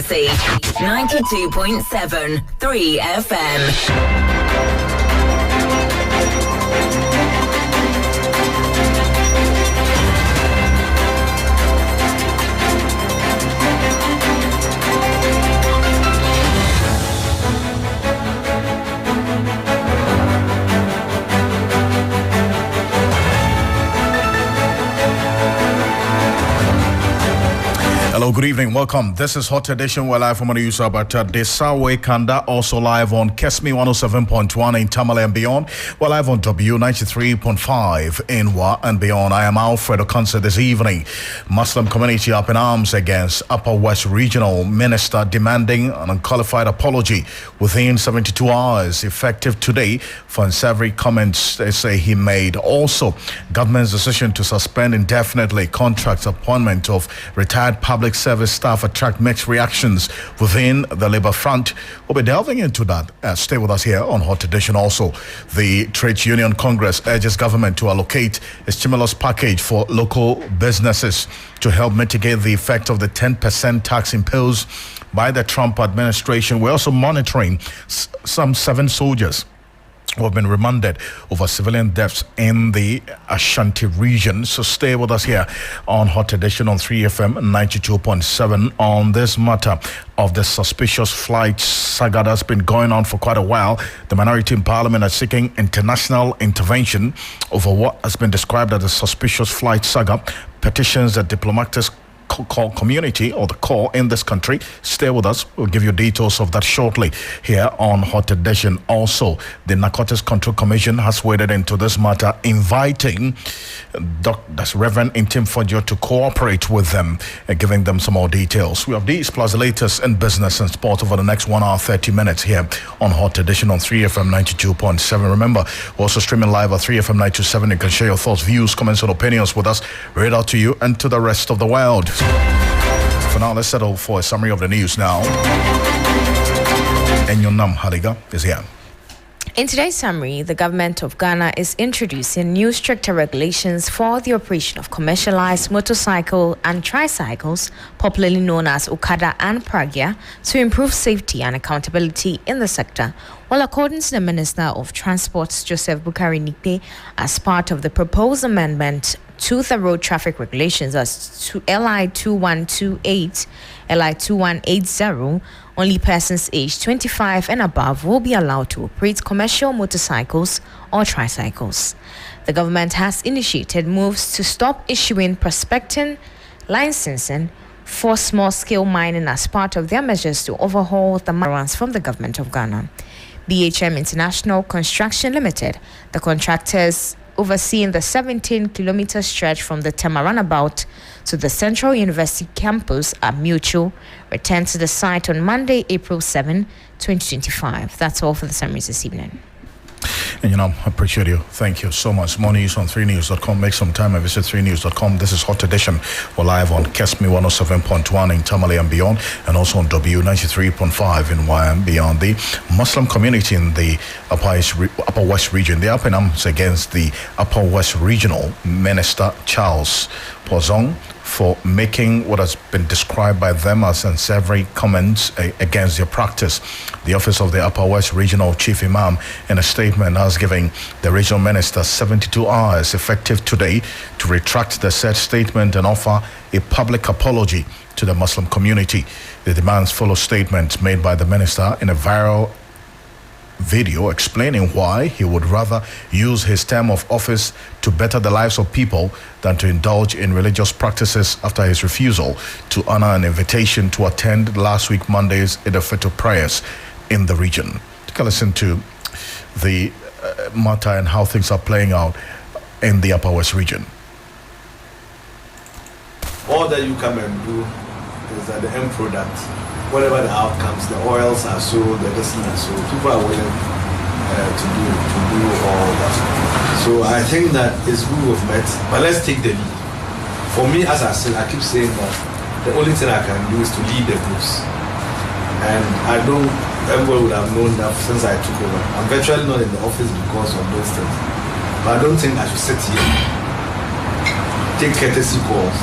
Frequency 92.7 3 FM. Hello, good evening. Welcome. This is Hot Edition. We're live from the news about Desawe Kanda, also live on Kesmi 107.1 in Tamale and beyond. We're live on W93.5 in Wa and beyond. I am Alfred Ocansey this evening. Muslim community up in arms against Upper West Regional Minister demanding an unqualified apology within 72 hours, effective today, for several comments they say he made. Also, government's decision to suspend indefinitely contract appointment of retired public service staff attract mixed reactions within the Labour Front. We'll be delving into that. Stay with us here on Hot Edition. Also, the Trades Union Congress urges government to allocate a stimulus package for local businesses to help mitigate the effect of the 10% tax imposed by the Trump administration. We're also monitoring some 7 soldiers who have been remanded over civilian deaths in the Ashanti region. So stay with us here on Hot Edition on 3FM 92.7 on this matter of the suspicious flight saga that's been going on for quite a while. The minority in parliament are seeking international intervention over what has been described as a suspicious flight saga. Petitions that diplomatics call community or the core in this country. Stay with us. We'll give you details of that shortly here on Hot Edition. Also, the Narcotics Control Commission has waded into this matter, inviting that's Reverend Intim Fodio to cooperate with them, giving them some more details. We have these plus the latest in business and sport over the next 1 hour 30 minutes here on Hot Edition on 3FM 92.7. Remember, we're also streaming live at 3FM 927. You can share your thoughts, views, comments and opinions with us, read out to you and to the rest of the world. For now, let's settle for a summary of the news now. Enyonam Haliga is here. In today's summary, the government of Ghana is introducing new stricter regulations for the operation of commercialized motorcycle and tricycles, popularly known as Okada and Pragya, to improve safety and accountability in the sector. Well, according to the Minister of Transport, Joseph Bukari Nikpe, as part of the proposed amendment to the road traffic regulations as to LI 2128, LI 2180, only persons aged 25 and above will be allowed to operate commercial motorcycles or tricycles. The government has initiated moves to stop issuing prospecting licensing for small-scale mining as part of their measures to overhaul the grants from the government of Ghana. BHM International Construction Limited, the contractors overseeing the 17-kilometer stretch from the Tema runabout to the Central University campus at Mutual, returned to the site on Monday, April 7, 2025. That's all for the summaries this evening. And I appreciate you. Thank you so much. More news on 3news.com. Make some time and visit 3news.com. This is Hot Edition. We're live on Kesmi 107.1 in Tamale and beyond, and also on W93.5 in Y and beyond. The Muslim community in the Upper West region, they are up in arms against the Upper West Regional Minister Charles Pozong for making what has been described by them as unsavory comments against their practice. The office of the Upper West Regional Chief Imam, in a statement, has given the regional minister 72 hours effective today to retract the said statement and offer a public apology to the Muslim community. The demands follow statements made by the minister in a viral video explaining why he would rather use his term of office to better the lives of people than to indulge in religious practices after his refusal to honor an invitation to attend last week Monday's Eid al-Fitr prayers in the region. Take a listen to the matter and how things are playing out in the Upper West region. All that you come and do is that the end product, whatever the outcomes, the oils are sold, the destiny are sold, people are willing to do all that. So I think that it's good we've met, but let's take the lead. For me, as I said, I keep saying that the only thing I can do is to lead the groups. And I know everyone would have known that since I took over. I'm virtually not in the office because of those things. But I don't think I should sit here, take courtesy calls.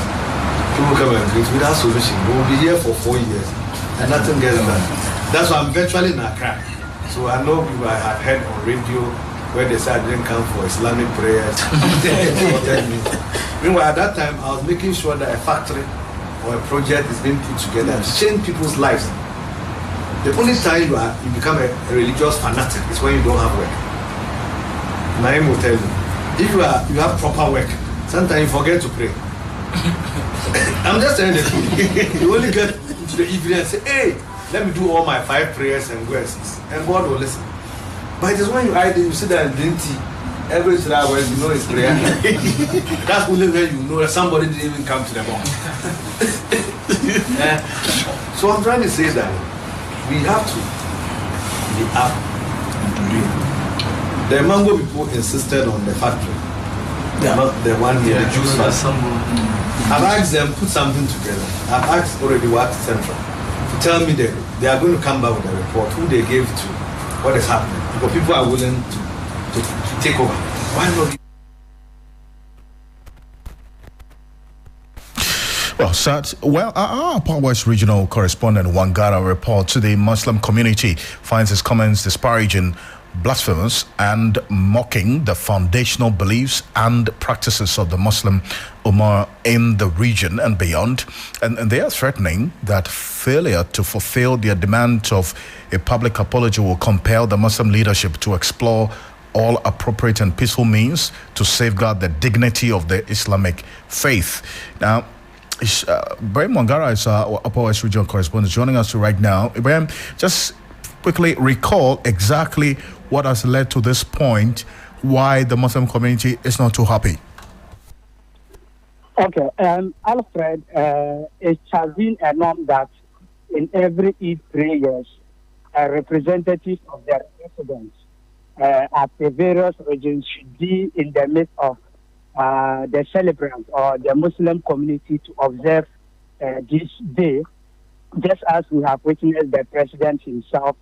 People come and greet without solution. We will be here for 4 years. and nothing gets done. That's why I'm virtually in Accra. So I know people I have heard on radio where they said I didn't come for Islamic prayers. Meanwhile, at that time, I was making sure that a factory or a project is being put together to change people's lives. The only time you become a religious fanatic is when you don't have work. My name will tell you, if you have proper work, sometimes you forget to pray. I'm just telling you, you only get into the evening and say, hey, let me do all my 5 prayers and go and God will listen. But it is when you hide it, you sit there and drink tea. Every 3 hours, you know it's prayer. That's only when you know that somebody didn't even come to the mosque. So I'm trying to say that we have to be up and to do. The mango people insisted on the factory. They're not the one here, the juice factory. I've asked them put something together. I've asked already what Central to tell me that they are going to come back with a report who they gave to, what is happening. Because people are willing to take over. Why not? Well, Sat, our Upper West Regional Correspondent Wangara reports the Muslim community finds his comments disparaging, blasphemous and mocking the foundational beliefs and practices of the Muslim Ummah in the region and beyond. And they are threatening that failure to fulfill their demand of a public apology will compel the Muslim leadership to explore all appropriate and peaceful means to safeguard the dignity of the Islamic faith. Now, Ibrahim Wangara is our Upper West Regional Correspondent joining us right now. Ibrahim, just quickly recall exactly what has led to this point, why the Muslim community is not too happy. Okay, Alfred, it has been a norm that in every Eid prayers, a representative of their residents at the various regions should be in the midst of the celebrants or the Muslim community to observe this day, just as we have witnessed the president himself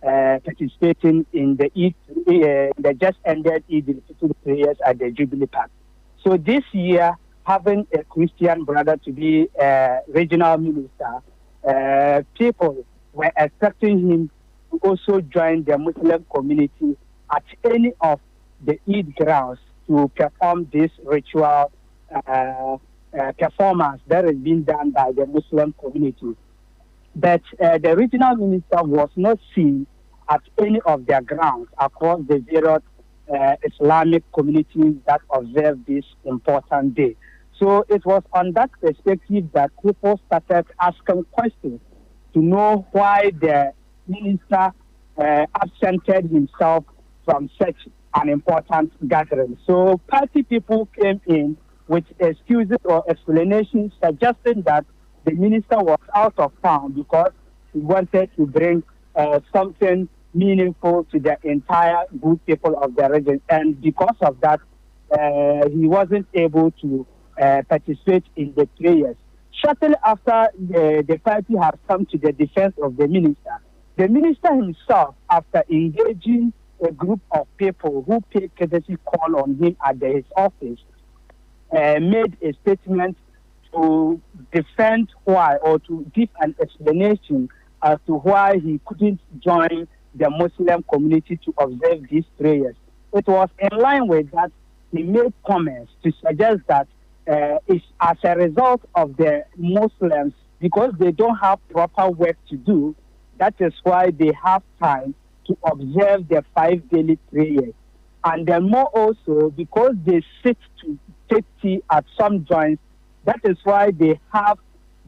participating in the the just ended Eid al-Fitr prayers at the Jubilee Park. So this year, having a Christian brother to be a regional minister, people were expecting him to also join the Muslim community at any of the Eid grounds to perform this ritual performance that is being done by the Muslim community. But the regional minister was not seen at any of their grounds across the various Islamic communities that observe this important day. So it was on that perspective that people started asking questions to know why the minister absented himself from such an important gathering. So party people came in with excuses or explanations suggesting that the minister was out of town because he wanted to bring something meaningful to the entire good people of the region. And because of that, he wasn't able to participate in the prayers. Shortly after the party had come to the defense of the minister himself, after engaging a group of people who paid courtesy call on him at his office, made a statement to defend why, or to give an explanation as to why he couldn't join the Muslim community to observe these prayers. It was in line with that he made comments to suggest that it's as a result of the Muslims, because they don't have proper work to do, that is why they have time to observe the 5 daily prayers. And then more also, because they sit to take tea at some joints, that is why they have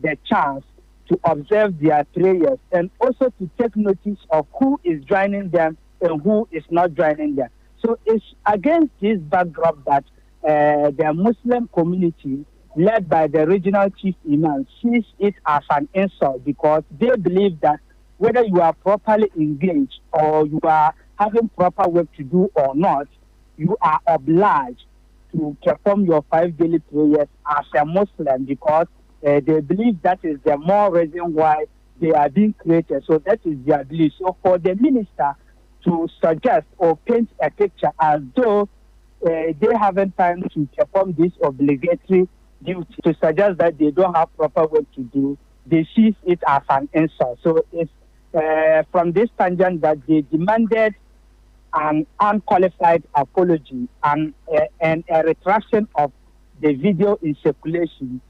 the chance to observe their prayers and also to take notice of who is joining them and who is not joining them. So it's against this backdrop that the Muslim community, led by the regional chief imam, sees it as an insult, because they believe that whether you are properly engaged or you are having proper work to do or not, you are obliged to perform your 5 daily prayers as a Muslim, because they believe that is the more reason why they are being created. So that is their belief. So for the minister to suggest or paint a picture as though they haven't time to perform this obligatory duty, to suggest that they don't have proper work to do, they see it as an insult. So it's from this tangent that they demanded an unqualified apology and a retraction of the video in circulation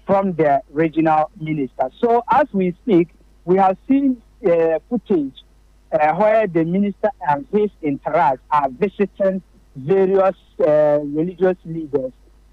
from the regional minister. So as we speak, we have seen footage where the minister and his entourage are visiting various religious leaders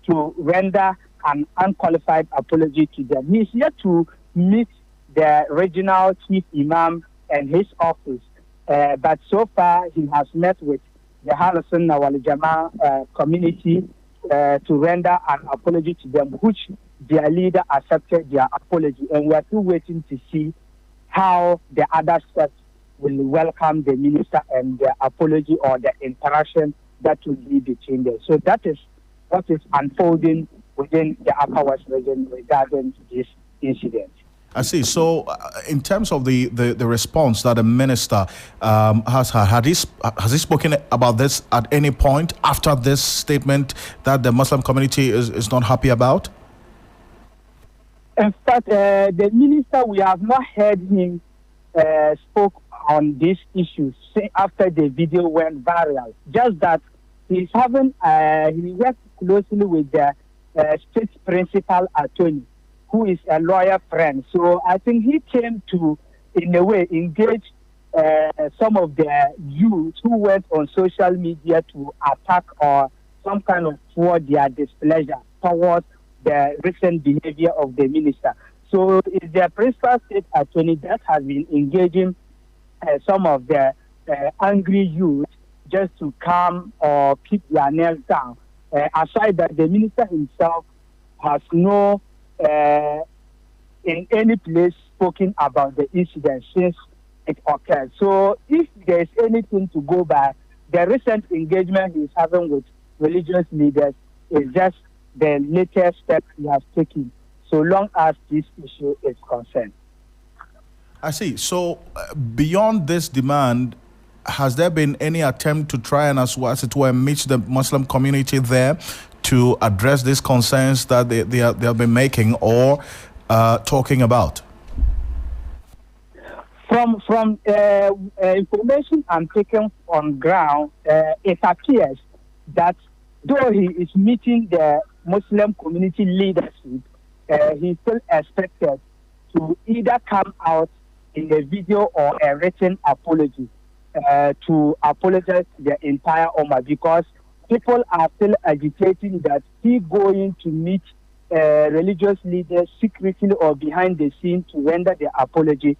to render an unqualified apology to them. He is yet to meet the regional chief imam and his office, but so far he has met with the Harrison Nawal Jama community to render an apology to them, which their leader accepted their apology, and we are still waiting to see how the other steps will welcome the minister and the apology or the interaction that will be between them. So that is what is unfolding within the Upper West region regarding this incident. I see. So, in terms of the response that the minister has had, has he spoken about this at any point after this statement that the Muslim community is not happy about? In fact, the minister, we have not heard him spoke on these issues after the video went viral. Just that he's having, he worked closely with the state principal attorney, who is a lawyer friend. So I think he came to, in a way, engage some of the youth who went on social media to attack or some kind of for their displeasure towards the recent behavior of the minister. So it's the principal state attorney that has been engaging some of the angry youth just to calm or keep their nails down. Aside that, the minister himself has no, in any place, spoken about the incident since it occurred. So if there is anything to go by, the recent engagement he's having with religious leaders is just the latest step he has taken, so long as this issue is concerned. I see. So beyond this demand, has there been any attempt to try and, as it were, meet the Muslim community there to address these concerns that they have been making or talking about? From information I'm taking on ground, it appears that though he is meeting the Muslim community leadership, he's still expected to either come out in a video or a written apology to apologize to the entire Ummah, because people are still agitating that he going to meet religious leaders secretly or behind the scene to render the apology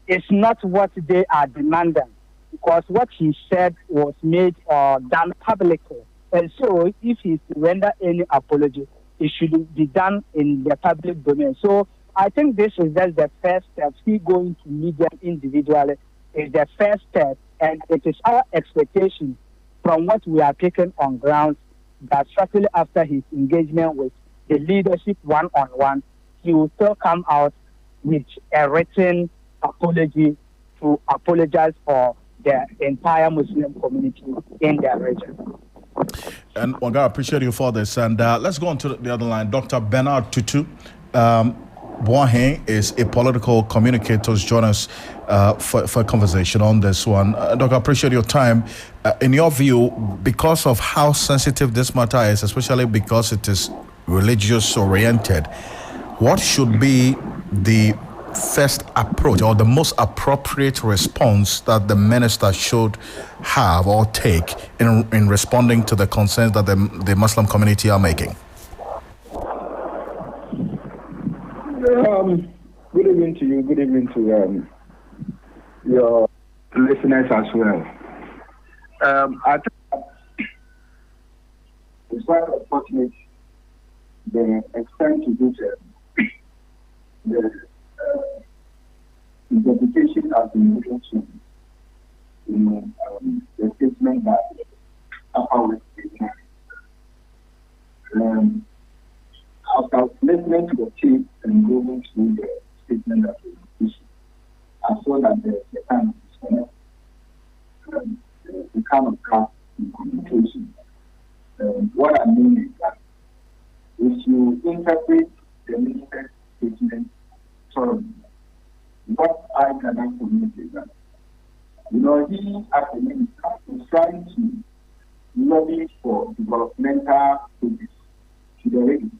is not what they are demanding, because what he said was made or done publicly. And so if he's to render any apology, it should be done in the public domain. So I think this is just the first step. He going to meet them individually is the first step, and it is our expectation from what we are taking on ground that shortly after his engagement with the leadership one-on-one, he will still come out with a written apology to apologize for the entire Muslim community in their region. And Wanga, I appreciate you for this. And let's go on to the other line. Dr. Bernard Tutu Boahen is a political communicator. Join us for a conversation on this one. Doctor, I appreciate your time. In your view, because of how sensitive this matter is, especially because it is religious oriented, what should be the first approach or the most appropriate response that the minister should have or take in responding to the concerns that the Muslim community are making? Good evening to you. Good evening to your listeners as well. I think it's quite unfortunate the extent to which the interpretation has been given to the statement that Upper West Region. After listening to the chief and going through the statement that was issued, I saw that there's a kind of disconnect, the kind of gap in communication. What I mean is that if you interpret the minister's statement sorry. What I cannot communicate is that, he as a minister is trying to lobby for developmental projects to the region.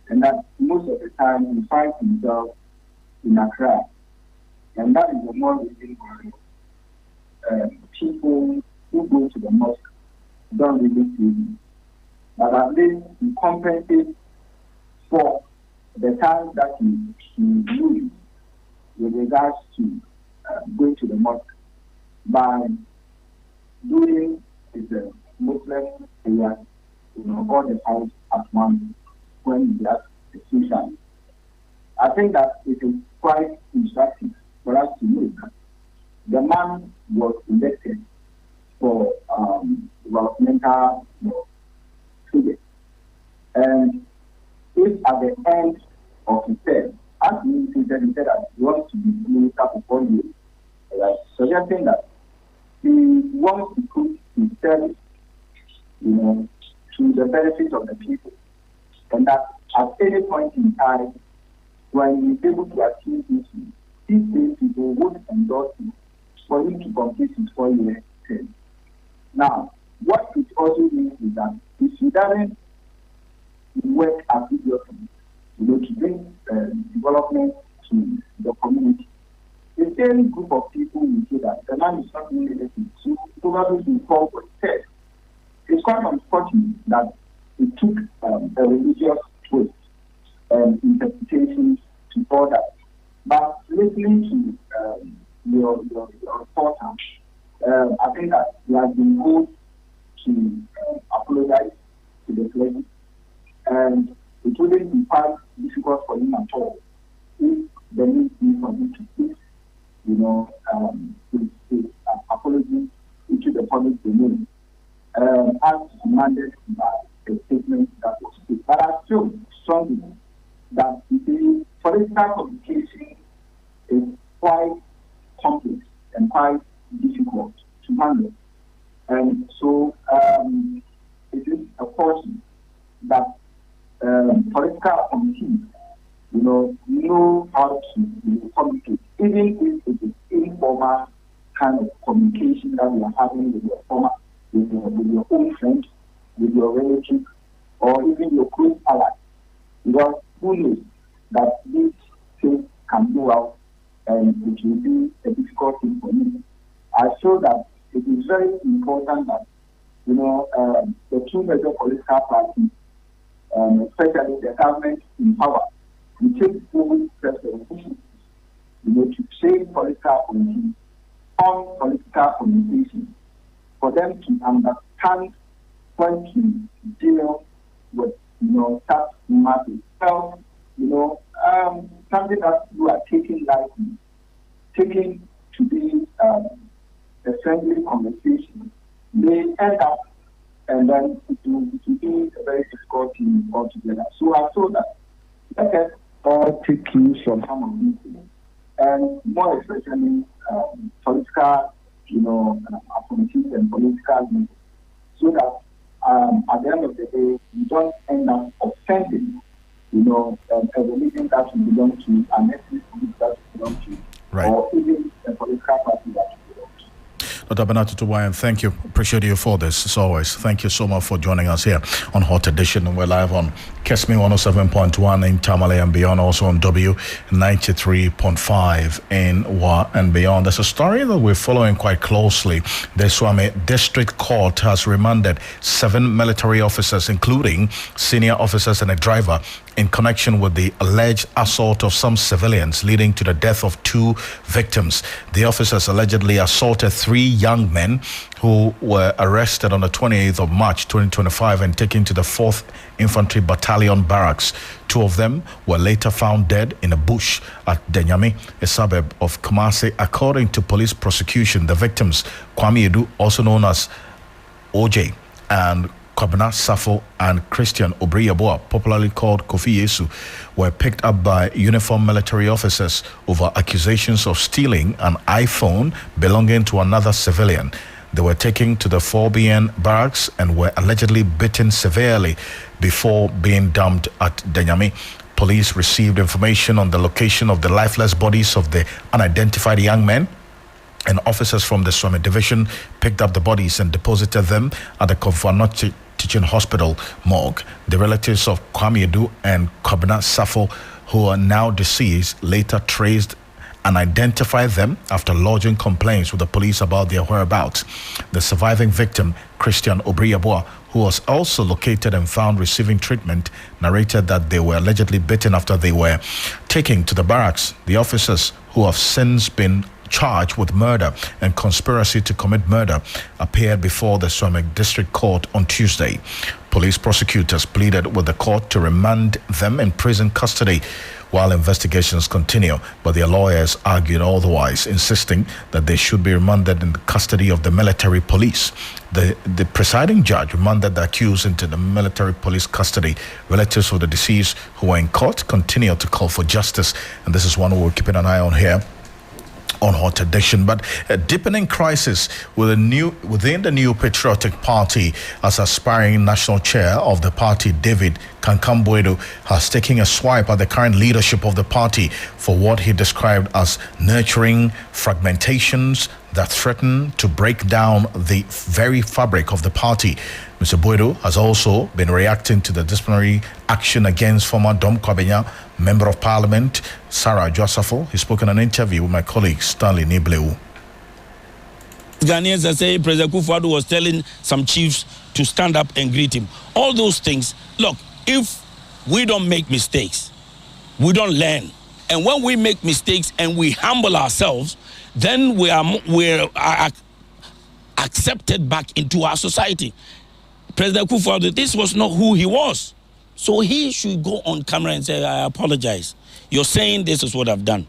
And that most of the time he finds himself in Accra. And that is the more reason why people who go to the mosque don't really see him. But at least he compensates for the time that he loses with regards to going to the mosque by doing his Muslim prayer, all the times at once when he has a social. I think that it is quite instructive for us to know that the man was elected for developmental projects. And if at the end of his term, as he said that he wants to be minister for 4 years, suggesting that he wants to put his service, to the benefit of the people. And that at any point in time, when he's able to achieve this, these people would endorse him for him to complete his 4-year term. Now, what it also means is that if he doesn't work assiduously, to bring development to the community, the same group of people will say that the man is not doing anything. So probably will call for test. It's quite unfortunate that it took a religious twist and interpretation to all that. But listening to your reporter, I think that he has been good to apologize to the clergy, and it wouldn't be quite difficult for him at all if there needs to be for him to fix, his apology into the public domain, as demanded by a statement that was made. But I feel strongly that the political communication is quite complex and quite difficult to handle. And so it is a portion that political committees, know how to communicate, even if it is informal kind of communication that we are having with your own friend, with your relative, or even your close ally. Because who knows that these things can go out and it will be a difficult thing for me. I feel that it is very important that, the two major political parties, especially the government in power, we take full responsibility, to train political committees on political communication for them to understand when to deal with, such matters. So, something that you are taking lightly, taking to be a friendly conversation, may end up and then it will be a very difficult thing altogether. So I thought that let us all take cues from some of these things, and more especially political, appointees and political leaders, so that at the end of the day, you don't end up offending, a religion that you belong to, an ethnic group that you belong to, right, or even a political party that you belong to. Dr. Benatu Tuwayan, thank you. Appreciate you for this, as always. Thank you so much for joining us here on Hot Edition. We're live on Kesmi 107.1 in Tamale and beyond, also on W 93.5 in Wa and beyond. There's a story that we're following quite closely. The Swami District Court has remanded 7 military officers, including senior officers and a driver, in connection with the alleged assault of some civilians, leading to the death of 2 victims. The officers allegedly assaulted 3 young men who were arrested on the 28th of March 2025 and taken to the 4th Infantry Battalion Barracks. 2 of them were later found dead in a bush at Denyami, a suburb of Kumasi. According to police prosecution, the victims, Kwame Edu, also known as OJ, and Kwabena Safo and Christian Obriyaboa, popularly called Kofi Yesu, were picked up by uniformed military officers over accusations of stealing an iPhone belonging to another civilian. They were taken to the 4BN barracks and were allegedly beaten severely before being dumped at Denyami. Police received information on the location of the lifeless bodies of the unidentified young men, and officers from the Swami Division picked up the bodies and deposited them at the Kofanochi Teaching Hospital morgue. The relatives of Kwame Edu and Kwabena Safo, who are now deceased, later traced and identified them after lodging complaints with the police about their whereabouts. The surviving victim, Christian Obriabua, who was also located and found receiving treatment, narrated that they were allegedly beaten after they were taken to the barracks. The officers, who have since been charged with murder and conspiracy to commit murder, appeared before the Suamek District Court on Tuesday. Police prosecutors pleaded with the court to remand them in prison custody while investigations continue, but their lawyers argued otherwise, insisting that they should be remanded in the custody of the military police. The presiding judge remanded the accused into the military police custody. Relatives of the deceased who were in court continue to call for justice, and this is one we're keeping an eye on here on Hot Edition. But a deepening crisis within the New Patriotic Party, as aspiring national chair of the party, David Kankambuedu, has taken a swipe at the current leadership of the party for what he described as nurturing fragmentations that threaten to break down the very fabric of the party. Mr. Buedu has also been reacting to the disciplinary action against former Dom Kwabena Member of Parliament Sarah Josephel. He spoke in an interview with my colleague Stanley Nibleu. Ghanaians are saying President Kufuor was telling some chiefs to stand up and greet him. All those things. Look, if we don't make mistakes, we don't learn. And when we make mistakes and we humble ourselves, then we are accepted back into our society. President Kufuor, this was not who he was. So he should go on camera and say, I apologize. You're saying this is what I've done.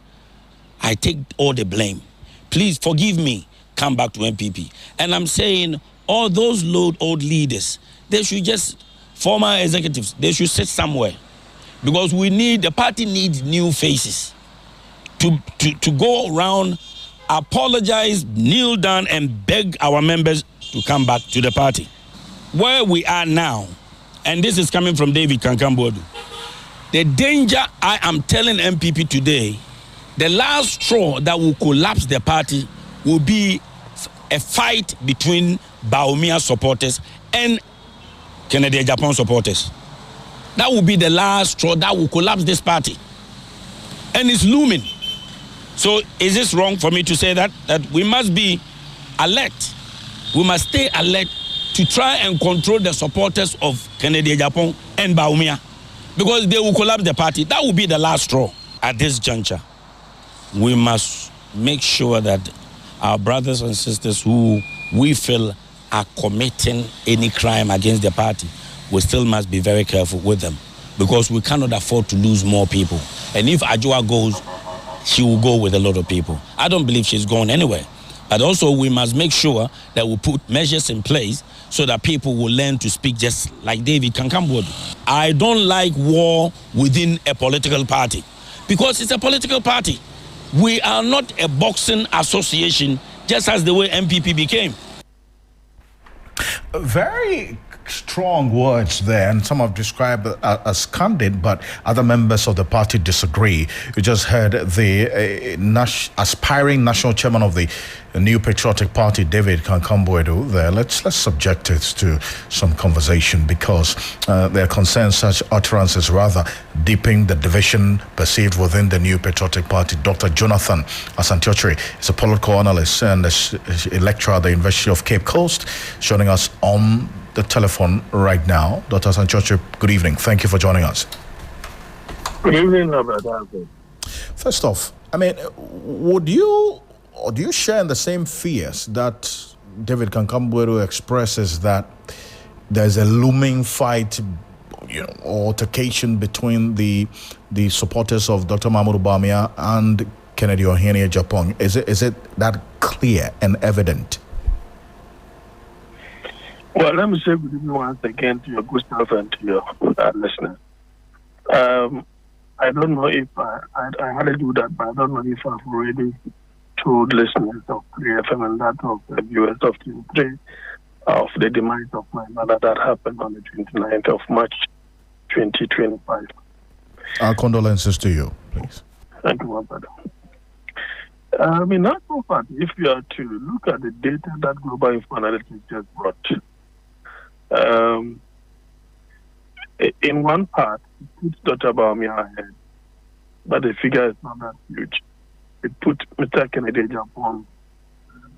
I take all the blame. Please forgive me. Come back to MPP. And I'm saying all those old leaders, they should just, former executives, they should sit somewhere. Because the party needs new faces to go around, apologize, kneel down and beg our members to come back to the party. Where we are now, and this is coming from David Kankambuedu, the danger I am telling MPP today, the last straw that will collapse the party will be a fight between Baumia supporters and Kennedy Japan supporters. That will be the last straw that will collapse this party. And it's looming. So is this wrong for me to say that we must be alert? We must stay alert to try and control the supporters of Kennedy Japan and Baumia, because they will collapse the party. That will be the last straw. At this juncture, we must make sure that our brothers and sisters who we feel are committing any crime against the party, we still must be very careful with them, because we cannot afford to lose more people. And if Ajua goes, she will go with a lot of people. I don't believe she's going anywhere. But also we must make sure that we put measures in place so that people will learn to speak just like David Kankambuedu. I don't like war within a political party, because it's a political party. We are not a boxing association, just as the way MPP became. Very strong words there, and some have described as candid, but other members of the party disagree. You just heard the aspiring national chairman of the New Patriotic Party, David Kankambuedu, there. Let's subject it to some conversation, because their concern such utterances rather deepening the division perceived within the New Patriotic Party. Dr. Jonathan Asantiochiri is a political analyst and a lecturer at the University of Cape Coast, joining us on the telephone right now. Dr. Asantiochiri, good evening. Thank you for joining us. Good evening, Alfred. First off, I mean, do you share in the same fears that David Kankambuedu expresses, that there's a looming fight, or altercation between the supporters of Dr. Mahmoud Bawumia and Kennedy Ohene Japan? Is it that clear and evident? Well, let me say good evening once again to your good staff and to your listeners. I don't know if I had to do that, but I don't know if I've already told listeners of 3FM and that of the viewers of TV3 of the demise of my mother that happened on the 29th of March 2025. Our condolences to you, please. Thank you, my brother. In actual fact, if you are to look at the data that Global Info Analytics just brought, in one part, it puts Dr. Bawumia ahead, but the figure is not that huge. It put Mr. Kennedy Japan,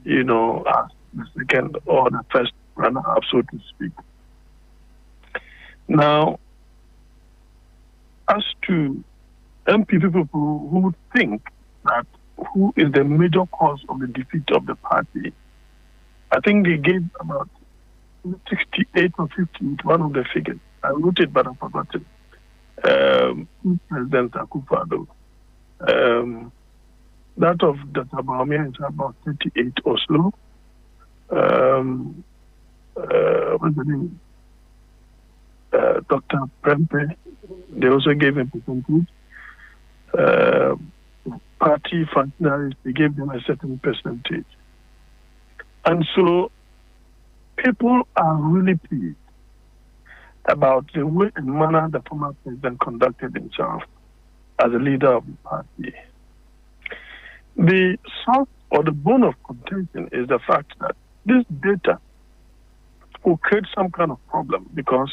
as the second or the first runner-up, so to speak. Now, as to MP people who think that who is the major cause of the defeat of the party, I think they gave about 68 or 58, one of the figures. I wrote it, but I forgot it. President Akufo Addo. That of Dr. Bawumia is about 38 or so. What's the name? Dr. Prempe, they also gave a percentage. Party functionaries, they gave them a certain percentage. And so people are really pleased about the way and manner the former president conducted himself as a leader of the party. The source or the bone of contention is the fact that this data will create some kind of problem, because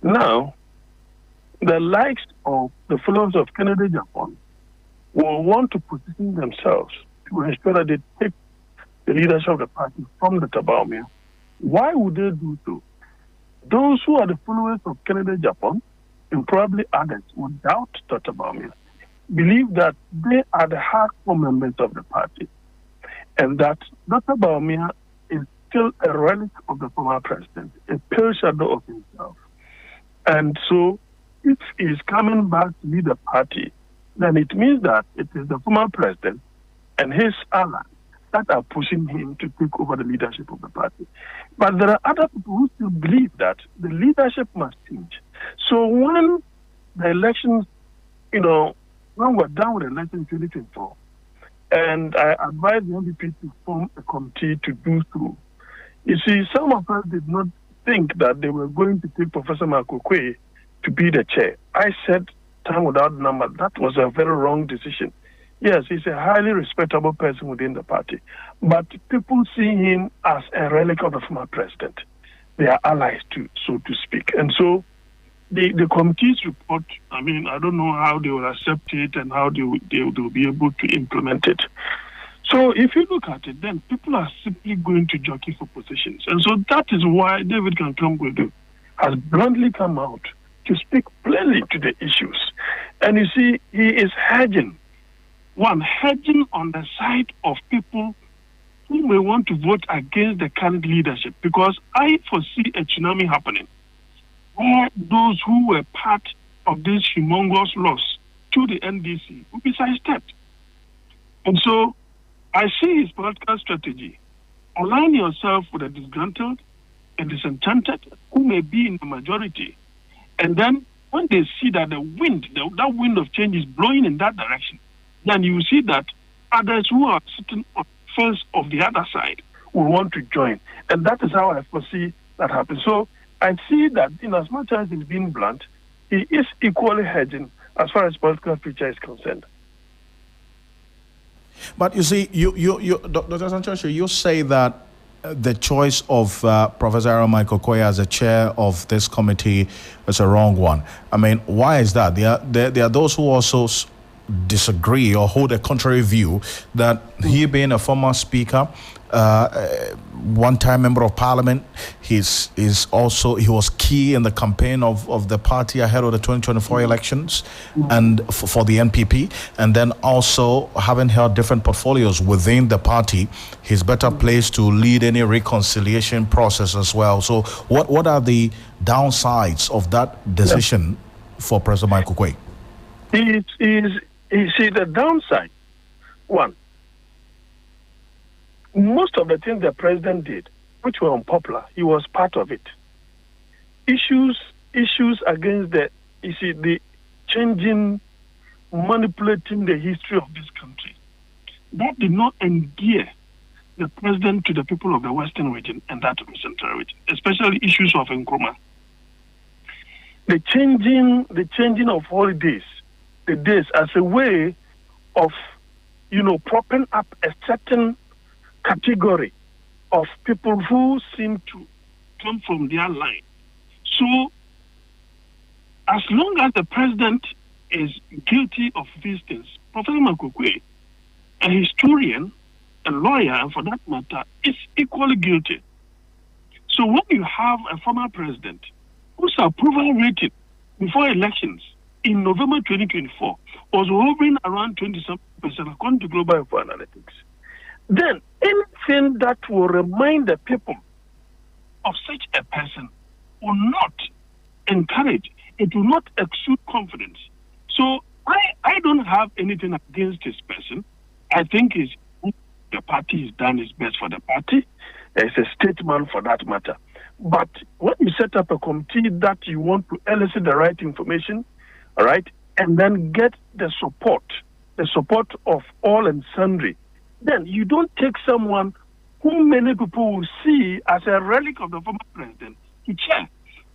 now the likes of the followers of Kennedy Japan will want to position themselves to ensure that they take the leadership of the party from the Bawumia. Why would they do so? Those who are the followers of Kennedy Japan, and probably others, would doubt Dr. Bawumia, believe that they are the hardcore members of the party, and that Dr. Bawumia is still a relic of the former president, a pale shadow of himself. And so, if he is coming back to lead the party, then it means that it is the former president and his allies that are pushing him to take over the leadership of the party. But there are other people who still believe that the leadership must change. So when the elections, when we're done with the election in 2024, and I advised the NDP to form a committee to do so, you see, some of us did not think that they were going to take Professor Makokwe to be the chair. I said, time without number, that was a very wrong decision. Yes, he's a highly respectable person within the party, but people see him as a relic of the former president. They are allies too, so to speak. And so the committee's report, I don't know how they will accept it and how they will be able to implement it. So if you look at it, then people are simply going to jockey for positions. And so that is why David Kankamwedu has bluntly come out to speak plainly to the issues. And you see, he is hedging on the side of people who may want to vote against the current leadership, because I foresee a tsunami happening where those who were part of this humongous loss to the NDC will be sidestepped. And so I see his political strategy: align yourself with a disgruntled and disenchanted who may be in the majority, and then when they see that the wind, that wind of change is blowing in that direction, then you see that others who are sitting on the fence of the other side will want to join. And that is how I foresee that happen. So I see that in as much as he's being blunt, he is equally hedging as far as political future is concerned. But you see, Dr. Sanchez, you say that the choice of Professor Aaron Michael Koya as the chair of this committee is a wrong one. Why is that? There are those who also disagree or hold a contrary view that he being a former speaker, one-time member of parliament, he was key in the campaign of the party ahead of the 2024 elections and for the NPP, and then also having held different portfolios within the party, he's better placed to lead any reconciliation process as well. So what are the downsides of that decision for President Michael Quay? You see, the downside, one, most of the things the president did, which were unpopular, he was part of it. Issues against the changing, manipulating the history of this country, that did not endear the president to the people of the Western region and that of the Central region, especially issues of Nkrumah. the changing of holidays, the days, as a way of, propping up a certain category of people who seem to come from their line. So, as long as the president is guilty of these things, Professor Makokwe, a historian, a lawyer, and for that matter, is equally guilty. So when you have a former president whose approval rating before elections in November 2024 was hovering around 27% according to Global Info Analytics, then anything that will remind the people of such a person will not encourage, it will not exude confidence. So I don't have anything against this person. I think the party has done its best for the party. It's a statement for that matter. But when you set up a committee that you want to elicit the right information, all right, and then get the support of all and sundry, then you don't take someone who many people will see as a relic of the former president to chair.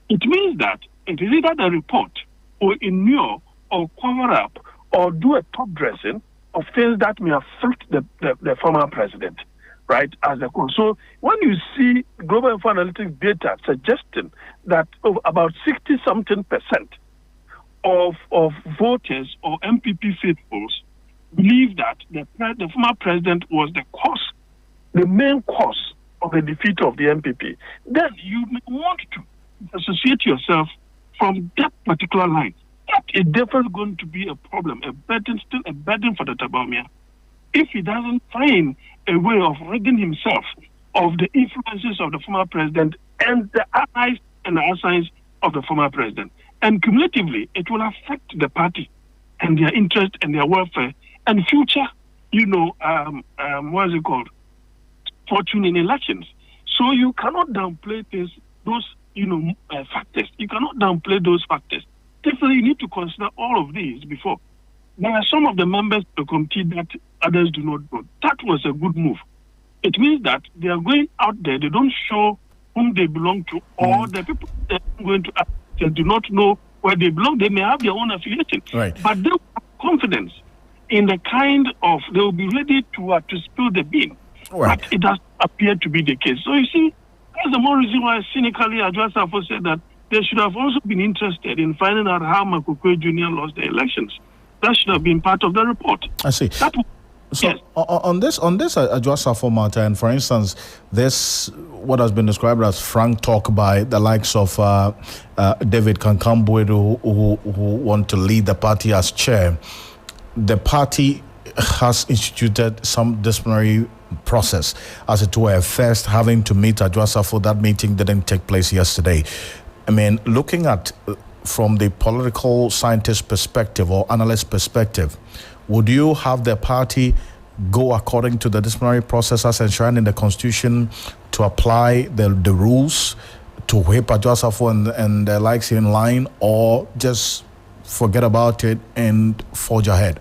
It means that it is either the report or ignore or cover up or do a top dressing of things that may affect the former president, right, as the cause. So when you see Global Info Analytics data suggesting that about 60-something% of voters or MPP faithfuls believe that the former president was the main cause of the defeat of the MPP, then you may want to associate yourself from that particular line. That is definitely going to be a problem, still a burden for the Tabamia, if he doesn't find a way of ridding himself of the influences of the former president and the allies and the assigns of the former president. And cumulatively, it will affect the party and their interest and their welfare and future, fortune in elections. So you cannot downplay those factors. You cannot downplay those factors. Definitely, you need to consider all of these before. There are some of the members of the committee that others do not vote. That was a good move. It means that they are going out there, they don't show whom they belong to, or the people that are going to ask, they do not know where they belong. They may have their own affiliation. Right. But they have confidence in the kind of, they will be ready to spill the bean. Right. But it does appear to be the case. So you see, that's the more reason why cynically Adjasafo said that they should have also been interested in finding out how Makokwe Jr. lost the elections. That should have been part of the report. I see. So yes. on this Adjasafo matter, and for instance, this what has been described as frank talk by the likes of David Kankambwe, who want to lead the party as chair. The party has instituted some disciplinary process, as it were. First, having to meet Adjasafo, that meeting didn't take place yesterday. I mean, looking at from the political scientist perspective or analyst perspective, would you have the party go according to the disciplinary process as enshrined in the Constitution to apply the rules to whip Adjasafo and the likes in line, or just forget about it and forge ahead?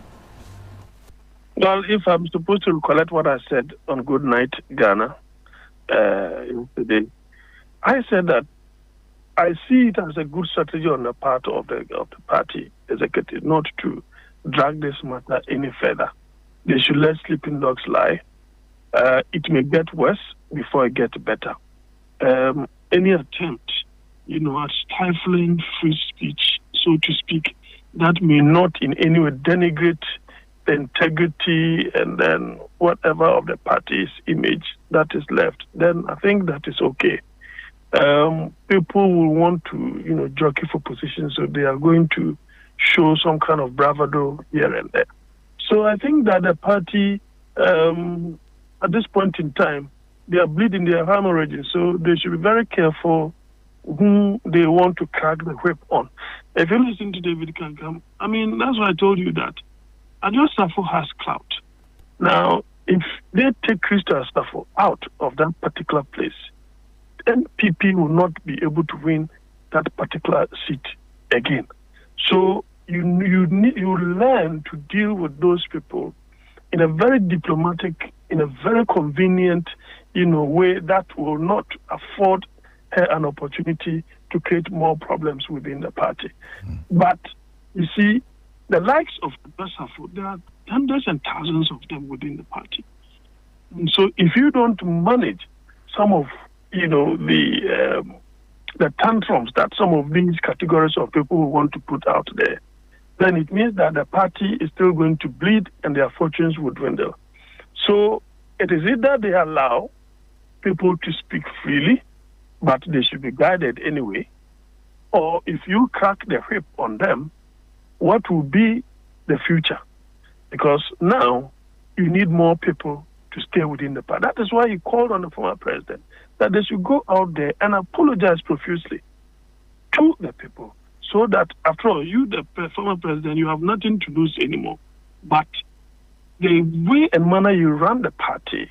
Well, if I'm supposed to recollect what I said on Good Night Ghana yesterday, I said that I see it as a good strategy on the part of the party executive not to drag this matter any further. They should let sleeping dogs lie. It may get worse before it gets better. Any attempt, at stifling free speech, so to speak, that may not in any way denigrate the integrity and then whatever of the party's image that is left, then I think that is okay. People will want to, jockey for position, so they are going to show some kind of bravado here and there. So I think that the party, at this point in time, they are bleeding, they are hemorrhaging, so they should be very careful who they want to crack the whip on. If you listen to David Kankam, that's why I told you that Adjasafo has clout. Now, if they take Crystal Asafo out of that particular place, NPP will not be able to win that particular seat again. So you learn to deal with those people in a very diplomatic, in a very convenient, way that will not afford her an opportunity to create more problems within the party. But you see, the likes of Besafo, there are hundreds and thousands of them within the party. And so if you don't manage some of, the tantrums that some of these categories of people who want to put out there, then it means that the party is still going to bleed and their fortunes will dwindle. So it is either they allow people to speak freely, but they should be guided anyway, or if you crack the whip on them, what will be the future? Because now you need more people to stay within the party. That is why he called on the former president that they should go out there and apologize profusely to the people, so that after all, you, the former president, you have nothing to lose anymore. But the way and manner you run the party,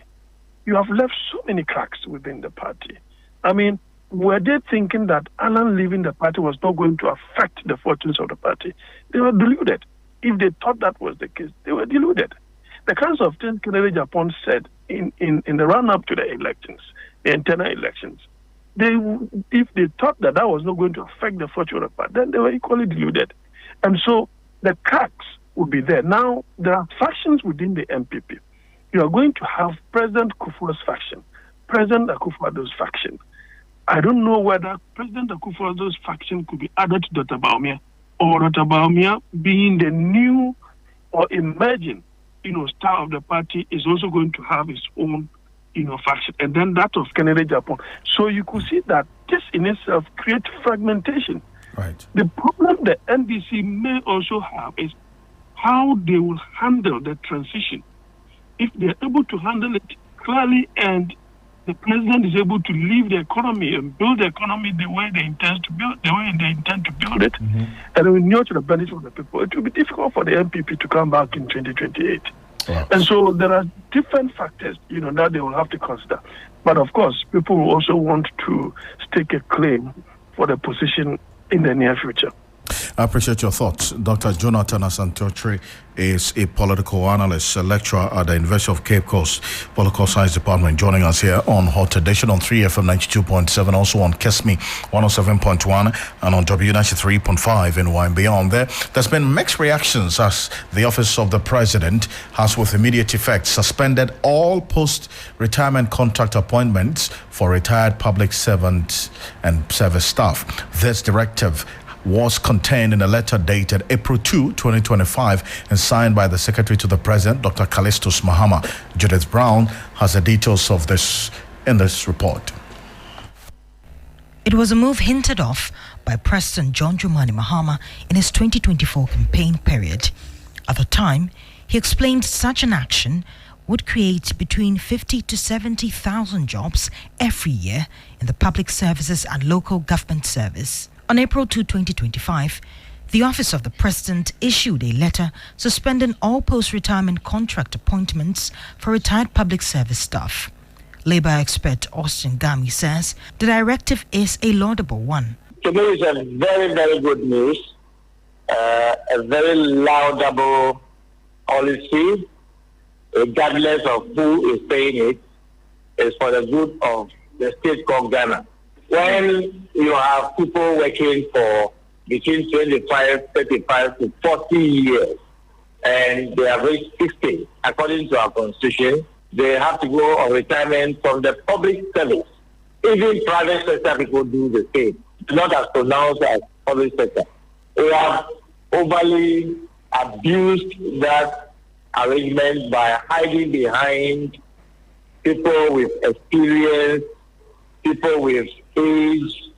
you have left so many cracks within the party. I mean, were they thinking that Alan leaving the party was not going to affect the fortunes of the party? They were deluded. If they thought that was the case, they were deluded. The kinds of things Kennedy Japan said in the run-up to the elections, the internal elections, if they thought that was not going to affect the fortune of the party, then they were equally deluded. And so the cracks would be there. Now, there are factions within the MPP. You are going to have President Kufuor's faction, President Akufo-Addo's faction. I don't know whether President Akufo-Addo's faction could be added to Dr. Bawumia, or Dr. Bawumia being the new or emerging, star of the party is also going to have his own, faction, and then that of Kennedy Japan. So you could see that this in itself creates fragmentation. Right. The problem the NDC may also have is how they will handle the transition. If they're able to handle it clearly and the president is able to leave the economy and build the economy the way they intend to build it, and it will nurture the benefit of the people, it will be difficult for the MPP to come back in 2028. Wow. And so there are different factors, that they will have to consider. But of course, people will also want to stake a claim for the position in the near future. I appreciate your thoughts. Dr. Jonathan Asantotri is a political analyst, a lecturer at the University of Cape Coast Political Science Department, joining us here on Hot Edition on 3FM 92.7, also on Kesmi 107.1 and on W93.5 in and beyond. There's been mixed reactions as the Office of the President has, with immediate effect, suspended all post-retirement contract appointments for retired public servants and service staff. This directive was contained in a letter dated April 2, 2025 and signed by the Secretary to the President, Dr. Callistus Mahama. Judith Brown has the details of this in this report. It was a move hinted off by President John Dramani Mahama in his 2024 campaign period. At the time, he explained such an action would create between 50 to 70,000 jobs every year in the public services and local government service. On April 2, 2025, the Office of the President issued a letter suspending all post-retirement contract appointments for retired public service staff. Labour expert Austin Gami says the directive is a laudable one. To me, it's a very, very good news, a very laudable policy, regardless of who is saying it, is for the good of the state called Ghana. When you have people working for between 25, 35 to 40 years, and they have reached 60, according to our constitution, they have to go on retirement from the public service. Even private sector people do the same, not as pronounced as public sector. We have overly abused that arrangement by hiding behind people with experience, people with age,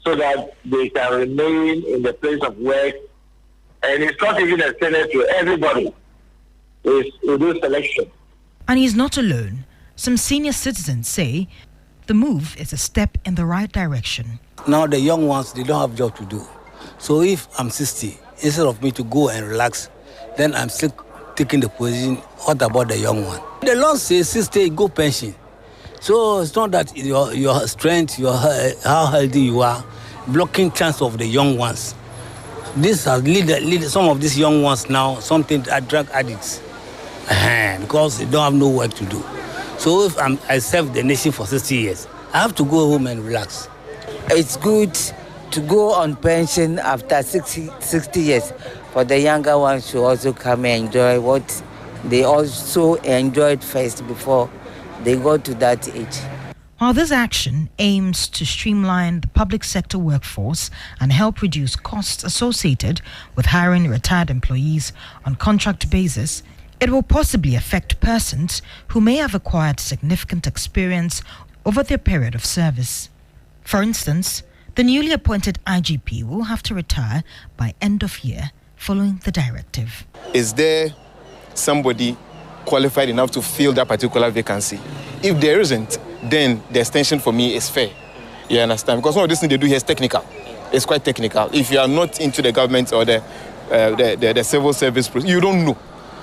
so that they can remain in the place of work. And it's not even extended to everybody. We do selection. And he's not alone. Some senior citizens say the move is a step in the right direction. Now the young ones, they don't have job to do. So if I'm 60, instead of me to go and relax, then I'm still taking the position. What about the young one? The law says 60, go pension. So it's not that your strength, how healthy you are, blocking chance of the young ones. This has lead some of these young ones now, something are drug addicts, because they don't have no work to do. So if I serve the nation for 60 years, I have to go home and relax. it's good to go on pension after 60 years. For the younger ones to also come and enjoy what they also enjoyed first before they go to that age. While this action aims to streamline the public sector workforce and help reduce costs associated with hiring retired employees on contract basis, it will possibly affect persons who may have acquired significant experience over their period of service. For instance, the newly appointed IGP will have to retire by end of year following the directive. Is there somebody qualified enough to fill that particular vacancy? If there isn't, then the extension for me is fair. You understand? Because one of these things they do here is technical. It's quite technical. If you are not into the government or the civil service process, you don't know.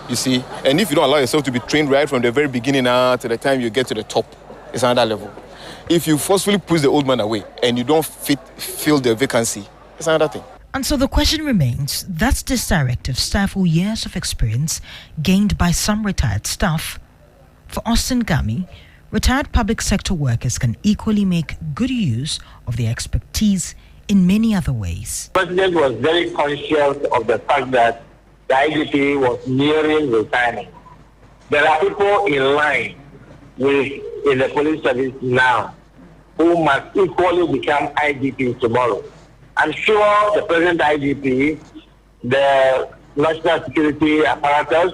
You see? And if you don't allow yourself to be trained right from the very beginning to the time you get to the top, it's another level. If you forcefully push the old man away and you don't fill the vacancy, it's another thing. And so the question remains, does this directive stifle years of experience gained by some retired staff? For Austin Gami, retired public sector workers can equally make good use of their expertise in many other ways. The President was very conscious of the fact that the IGP was nearing retirement. There are people in line in the police service now who must equally become IGP tomorrow. I'm sure the present IGP, the national security apparatus,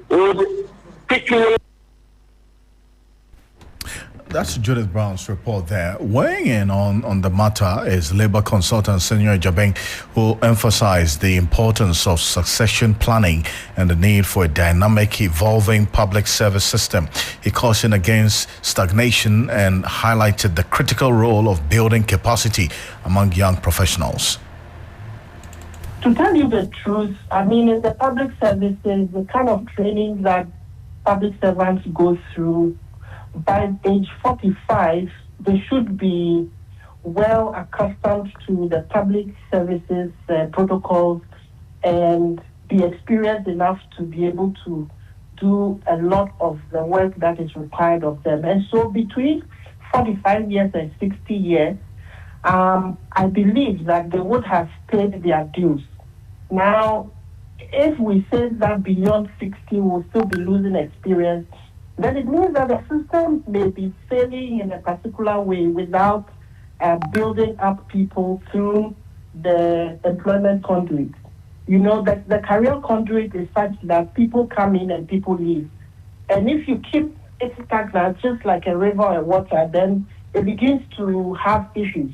would quickly. That's Judith Brown's report there. Weighing in on the matter is Labour consultant Senior Jabeng, who emphasized the importance of succession planning and the need for a dynamic, evolving public service system. He cautioned against stagnation and highlighted the critical role of building capacity among young professionals. To tell you the truth, I mean, in the public services, the kind of training that public servants go through, by age 45, they should be well accustomed to the public services protocols and be experienced enough to be able to do a lot of the work that is required of them. And so between 45 years and 60 years, I believe that they would have paid their dues. Now, if we say that beyond 60 we'll still be losing experience, then it means that the system may be failing in a particular way without building up people through the employment conduit. You know, that the career conduit is such that people come in and people leave. And if you keep it stagnant, just like a river or water, then it begins to have issues.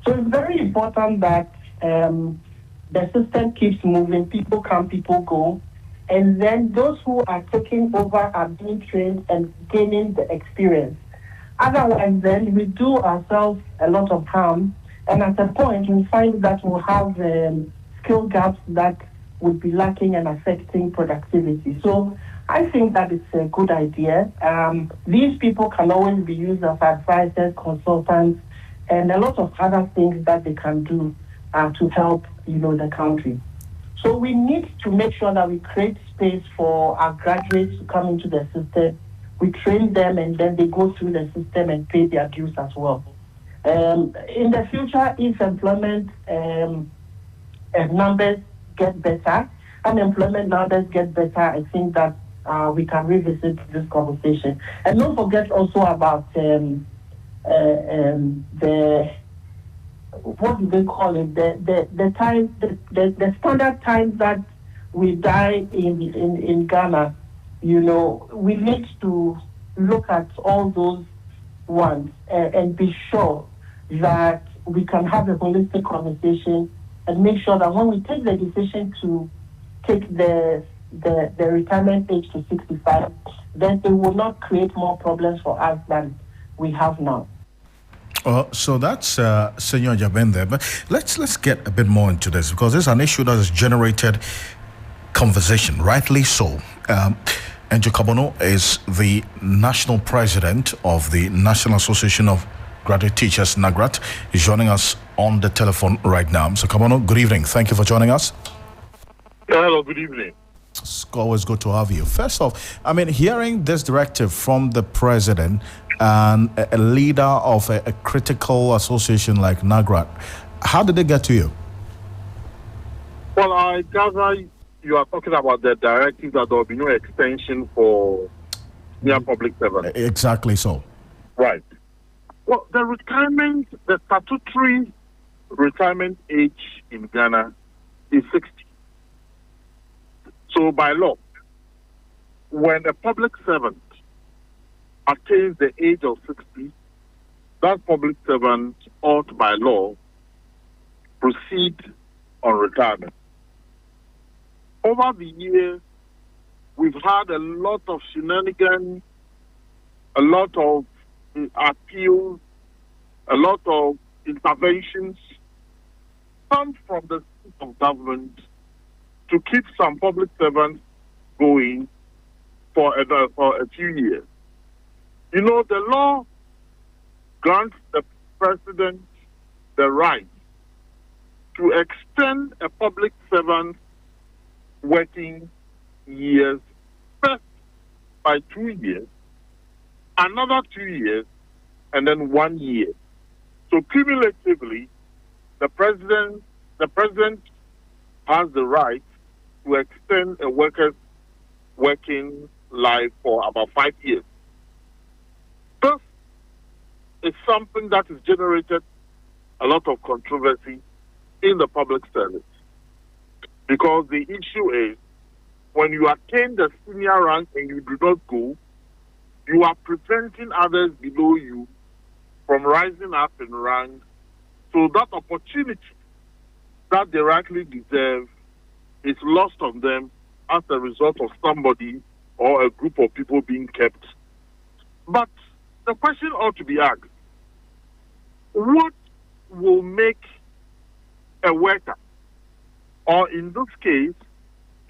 So it's very important that the system keeps moving, people come, people go. And then those who are taking over are being trained and gaining the experience. Otherwise, then we do ourselves a lot of harm. And at a point, we find that we'll have skill gaps that would be lacking and affecting productivity. So I think that it's a good idea. These people can always be used as advisors, consultants, and a lot of other things that they can do to help, the country. So we need to make sure that we create space for our graduates to come into the system. We train them and then they go through the system and pay their dues as well. In the future, if employment numbers get better, unemployment numbers get better, I think that we can revisit this conversation. And don't forget also about the what do they call it? The time, the standard time that we die in Ghana. We need to look at all those ones and be sure that we can have a holistic conversation and make sure that when we take the decision to take the retirement age to 65, then it will not create more problems for us than we have now. So that's Senor Jaben there, but let's get a bit more into this because this is an issue that has generated conversation, rightly so. Andrew Kabono is the national president of the National Association of Graduate Teachers, NAGRAT. He's joining us on the telephone right now. So Kabono, good evening. Thank you for joining us. Hello, good evening. It's always good to have you. First off, hearing this directive from the president, and a leader of a critical association like NAGRAT. How did they get to you? Well, I gather you are talking about the directive that there will be no extension for senior public servants. Exactly so. Right. Well, the statutory retirement age in Ghana is 60. So by law, when a public servant attains the age of 60, that public servant ought by law proceed on retirement. Over the years, we've had a lot of shenanigans, a lot of appeals, a lot of interventions, some from the seat of government to keep some public servants going for a few years. You know, the law grants the president the right to extend a public servant's working years first by 2 years, another 2 years, and then 1 year. So cumulatively, the president has the right to extend a worker's working life for about 5 years. This is something that has generated a lot of controversy in the public service, because the issue is when you attain the senior rank and you do not go, you are preventing others below you from rising up in rank. So that opportunity that they rightly deserve is lost on them as a result of somebody or a group of people being kept. But the question ought to be asked, what will make a worker, or in this case,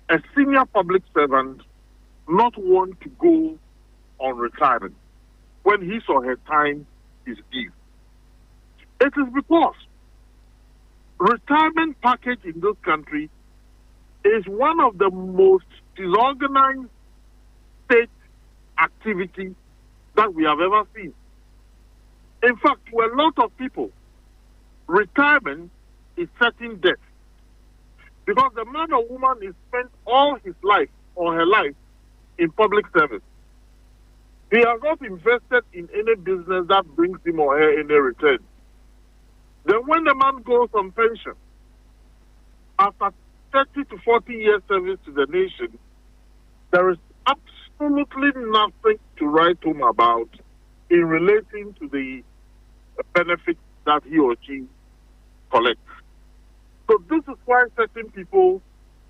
a senior public servant, not want to go on retirement when his or her time is due? It is because retirement package in this country is one of the most disorganized state activities that we have ever seen. In fact, to a lot of people, retirement is certain death, because the man or woman is spent all his life or her life in public service. He has not invested in any business that brings him or her any return. Then when the man goes on pension, after 30 to 40 years service to the nation, there is absolutely nothing to write home about in relating to the benefit that he or she collects. So this is why certain people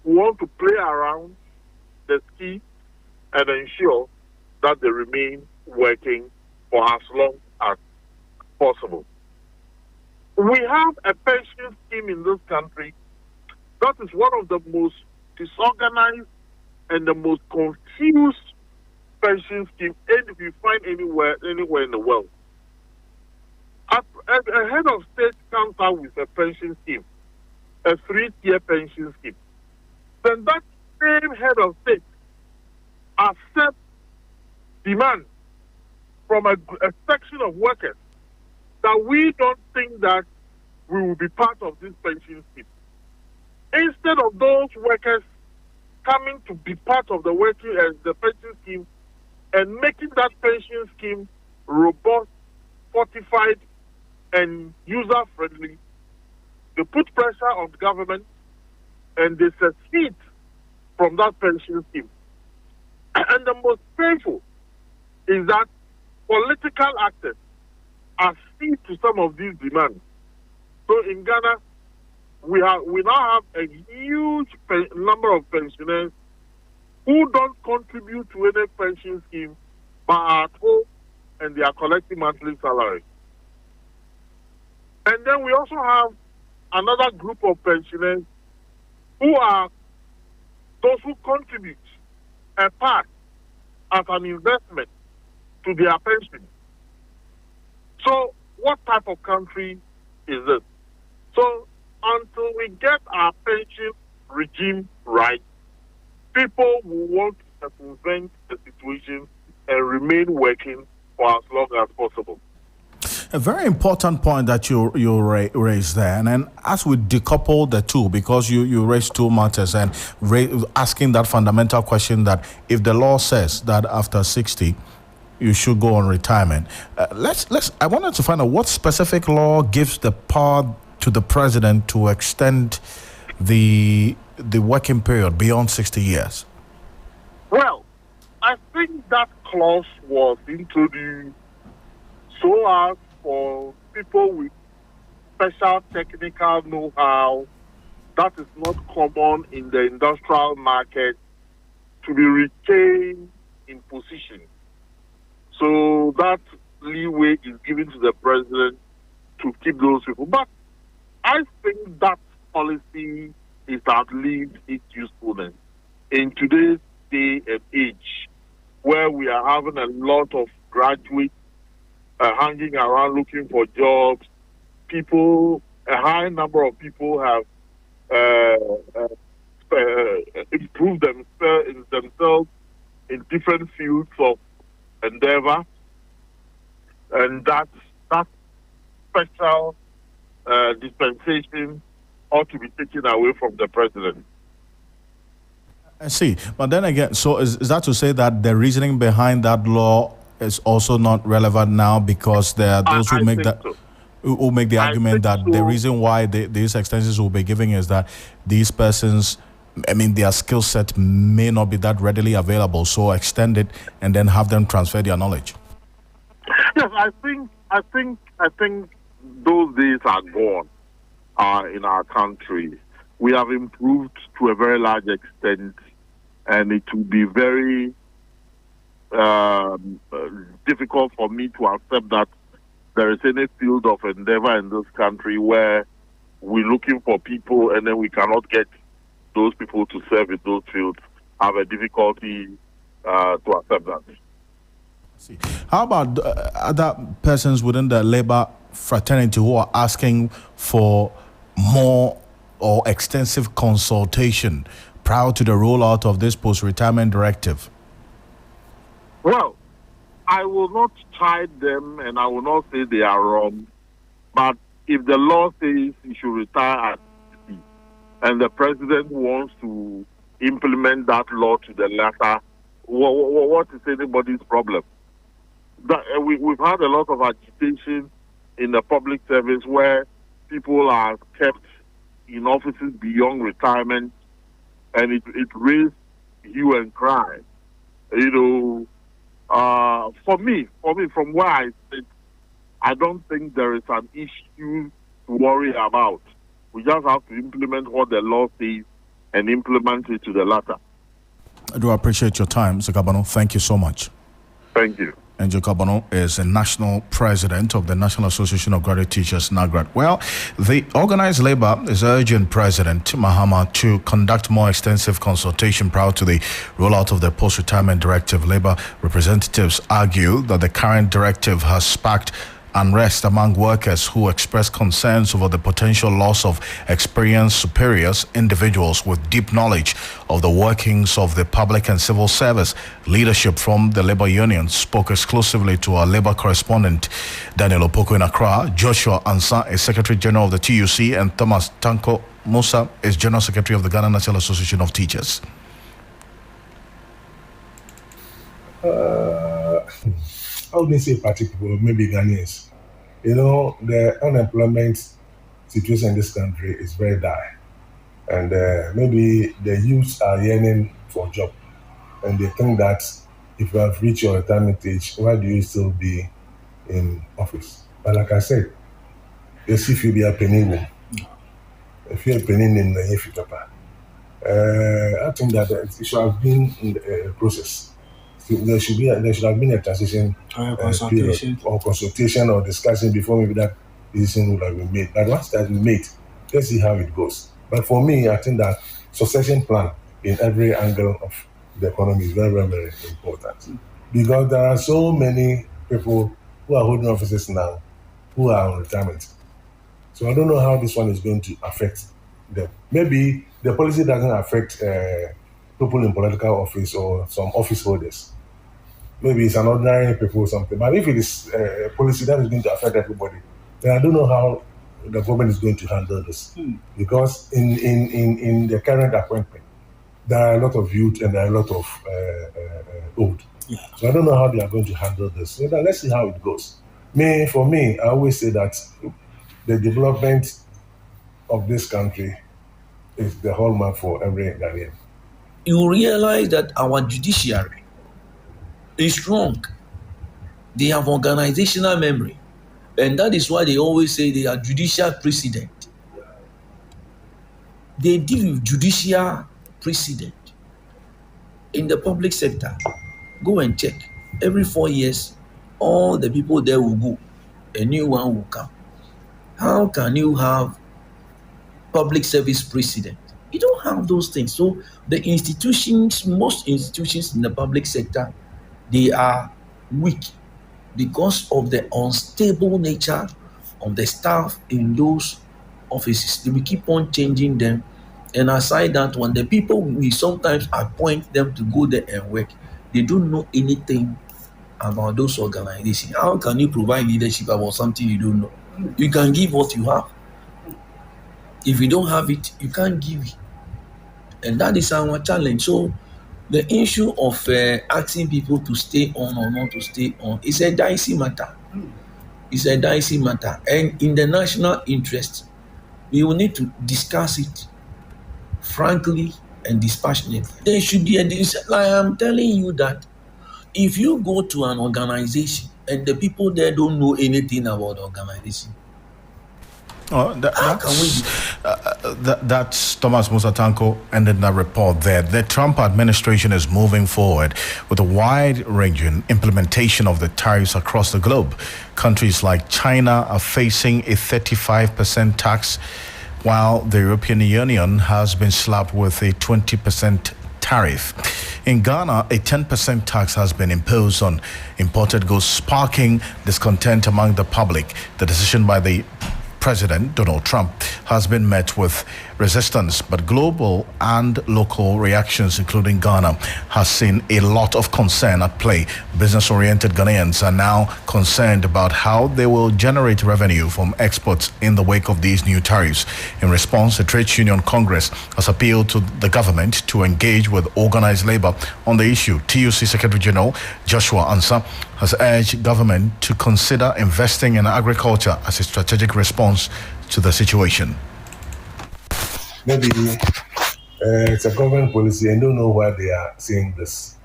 want to play around the scheme and ensure that they remain working for as long as possible. We have a pension scheme in this country that is one of the most disorganized and the most confused pension scheme if you find anywhere in the world. A head of state comes out with a pension scheme, a 3-tier pension scheme. Then that same head of state accepts demand from a section of workers that we don't think that we will be part of this pension scheme. Instead of those workers coming to be part of the pension scheme and making that pension scheme robust, fortified, and user-friendly, they put pressure on the government and they secede from that pension scheme. And the most painful is that political actors accede to some of these demands. So in Ghana, we now have a huge number of pensioners who don't contribute to any pension scheme but are at home and they are collecting monthly salary. And then we also have another group of pensioners who are those who contribute a part as an investment to their pension. So what type of country is this? So until we get our pension regime right, people will want to circumvent the situation and remain working for for as long as possible. A very important point that you raised there, and then as we decouple the two, because you raised two matters and asking that fundamental question that if the law says that after 60 you should go on retirement, I wanted to find out what specific law gives the power to the president to extend the working period beyond 60 years. Well, I think that clause was introduced so as for people with special technical know-how that is not common in the industrial market to be retained in position. So that leeway is given to the president to keep those people. But I think that policy is outlived its usefulness in today's day and age, where we are having a lot of graduates hanging around looking for jobs. A high number of people have improved themselves in different fields of endeavor, and that special dispensation ought to be taken away from the president. I see, but then again, so is that to say that the reasoning behind that law is also not relevant now, because there are those who make that so. Who make the argument that the reason why these extensions will be given is that these persons, their skill set may not be that readily available, so extend it and then have them transfer their knowledge. Yes, I think those days are gone in our country. We have improved to a very large extent, and it will be very difficult for me to accept that there is any field of endeavor in this country where we're looking for people and then we cannot get those people to serve in those fields. I have a difficulty to accept that. See. How about other persons within the labor fraternity who are asking for more or extensive consultation prior to the rollout of this post-retirement directive? Well, I will not chide them and I will not say they are wrong, but if the law says you should retire at 60 and the president wants to implement that law to the letter, what is anybody's problem? We've had a lot of agitation in the public service where people are kept in offices beyond retirement, and it raised hue and cry. For me, from where I sit, I don't think there is an issue to worry about. We just have to implement what the law says and implement it to the letter. I do appreciate your time, Mr. Kabano. Thank you so much. Thank you. Angel Kabano is the national president of the National Association of Graduate Teachers, NAGRAT. Well, the organized labor is urging President Mahama to conduct more extensive consultation prior to the rollout of the post-retirement directive. Labor representatives argue that the current directive has sparked unrest among workers who express concerns over the potential loss of experienced superiors, individuals with deep knowledge of the workings of the public and civil service. Leadership from the labor union spoke exclusively to our labor correspondent, Daniel Opoko in Accra. Joshua Ansa is Secretary General of the TUC, and Thomas Tanko Musa is General Secretary of the Ghana National Association of Teachers. How do they say particular, maybe Ghanaians? The unemployment situation in this country is very dire. And maybe the youths are yearning for a job. And they think that if you have reached your retirement age, why do you still be in office? But like I said, if you be a penny, if you're a penny in the future, I think that it should have been in the process. There should have been a transition period or consultation or discussion before maybe that decision would have been made. But once that's been made, let's see how it goes. But for me, I think that succession plan in every angle of the economy is very, very, very important. Because there are so many people who are holding offices now who are on retirement. So I don't know how this one is going to affect them. Maybe the policy doesn't affect people in political office or some office holders. maybe it's an ordinary people or something. But if it is a policy that is going to affect everybody, then I don't know how the government is going to handle this. Because in the current appointment, there are a lot of youth and there are a lot of old. Yeah. So I don't know how they are going to handle this. So let's see how it goes. For me, I always say that the development of this country is the hallmark for every Ghanaian. You realize that our judiciary is strong. They have organizational memory. And that is why they always say they are judicial precedent. They deal with judicial precedent. In the public sector, go and check. Every 4 years, all the people there will go. A new one will come. How can you have public service precedent? You don't have those things. So the institutions, most institutions in the public sector, they are weak because of the unstable nature of the staff in those offices. They will keep on changing them. And aside that one, the people we sometimes appoint them to go there and work, they don't know anything about those organizations. How can you provide leadership about something you don't know? You can give what you have. If you don't have it, you can't give it. And that is our challenge. So the issue of asking people to stay on or not to stay on is a dicey matter. It's a dicey matter. And in the national interest, we will need to discuss it frankly and dispassionately. There should be like I'm telling you that if you go to an organization and the people there don't know anything about the organization, that's Thomas Musatanko ended that report there. The Trump administration is moving forward with a wide-ranging implementation of the tariffs across the globe. Countries like China are facing a 35% tax, while the European Union has been slapped with a 20% tariff. In Ghana, a 10% tax has been imposed on imported goods, sparking discontent among the public. The decision by the President Donald Trump has been met with resistance, but global and local reactions, including Ghana, has seen a lot of concern at play. Business-oriented Ghanaians are now concerned about how they will generate revenue from exports in the wake of these new tariffs. In response, the Trades Union Congress has appealed to the government to engage with organized labor on the issue. TUC Secretary General Joshua Ansah has urged government to consider investing in agriculture as a strategic response to the situation. Maybe it's a government policy. I don't know why they are saying this.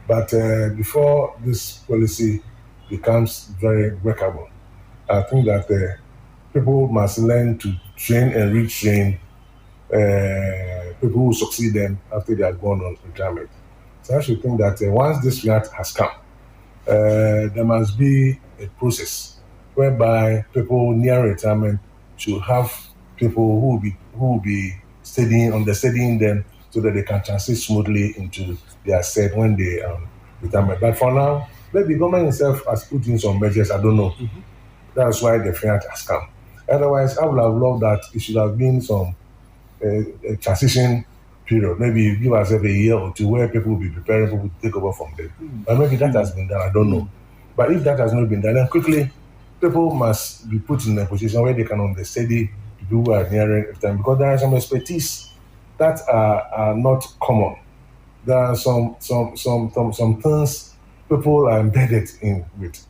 But before this policy becomes very workable, I think that people must learn to train and retrain people who succeed them after they are gone on retirement. So I should think that once this grant has come, there must be a process whereby people near retirement should have people who will be studying them so that they can transit smoothly into their set when they retirement. But for now, maybe government itself has put in some measures. I don't know. That's why the fiat has come. Otherwise, I would have loved that it should have been some a transition period. Maybe give ourselves a year or two where people will be preparing people to take over from them. But maybe that has been done. I don't know. But if that has not been done, then quickly people must be put in a position where they can understudy people who are nearing time, because there are some expertise that are not common. There are some things people are embedded in with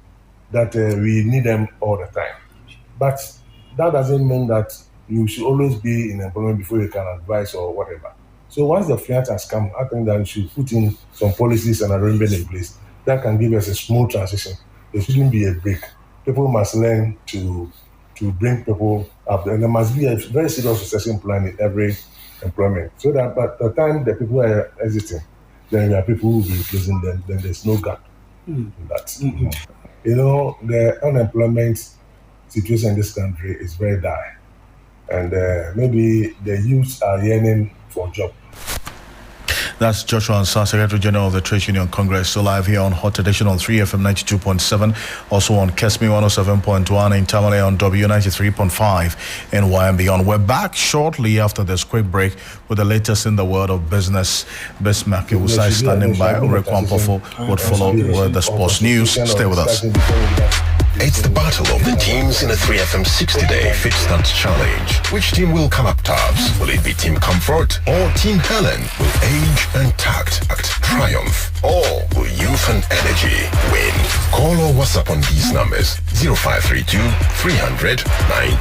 that we need them all the time. But that doesn't mean that you should always be in employment before you can advise or whatever. So once the fiat has come, I think that we should put in some policies and arrangement in place that can give us a smooth transition. There shouldn't be a break. People must learn to bring people up, and there must be a very serious succession plan in every employment, so that by the time the people are exiting, then there are people who will be replacing them. Then there's no gap in that. You know, the unemployment situation in this country is very dire, and maybe the youth are yearning for a job. That's Joshua Ansah, Secretary General of the Trade Union Congress. So live here on Hot Edition on 3FM 92.7, also on Kesmi 107.1 in Tamale on W93.5 in YM. We're back shortly after this quick break with the latest in the world of business. Bismarck Iwusai standing by. Urekwan Pofo would follow with the sports news. Stay with us. It's the battle of the teams in a 3FM 60-day Fit Start Challenge. Which team will come up tops? Will it be Team Comfort or Team Helen? Will age and tact act triumph? Or will youth and energy win? Call or WhatsApp on these numbers: 0532 300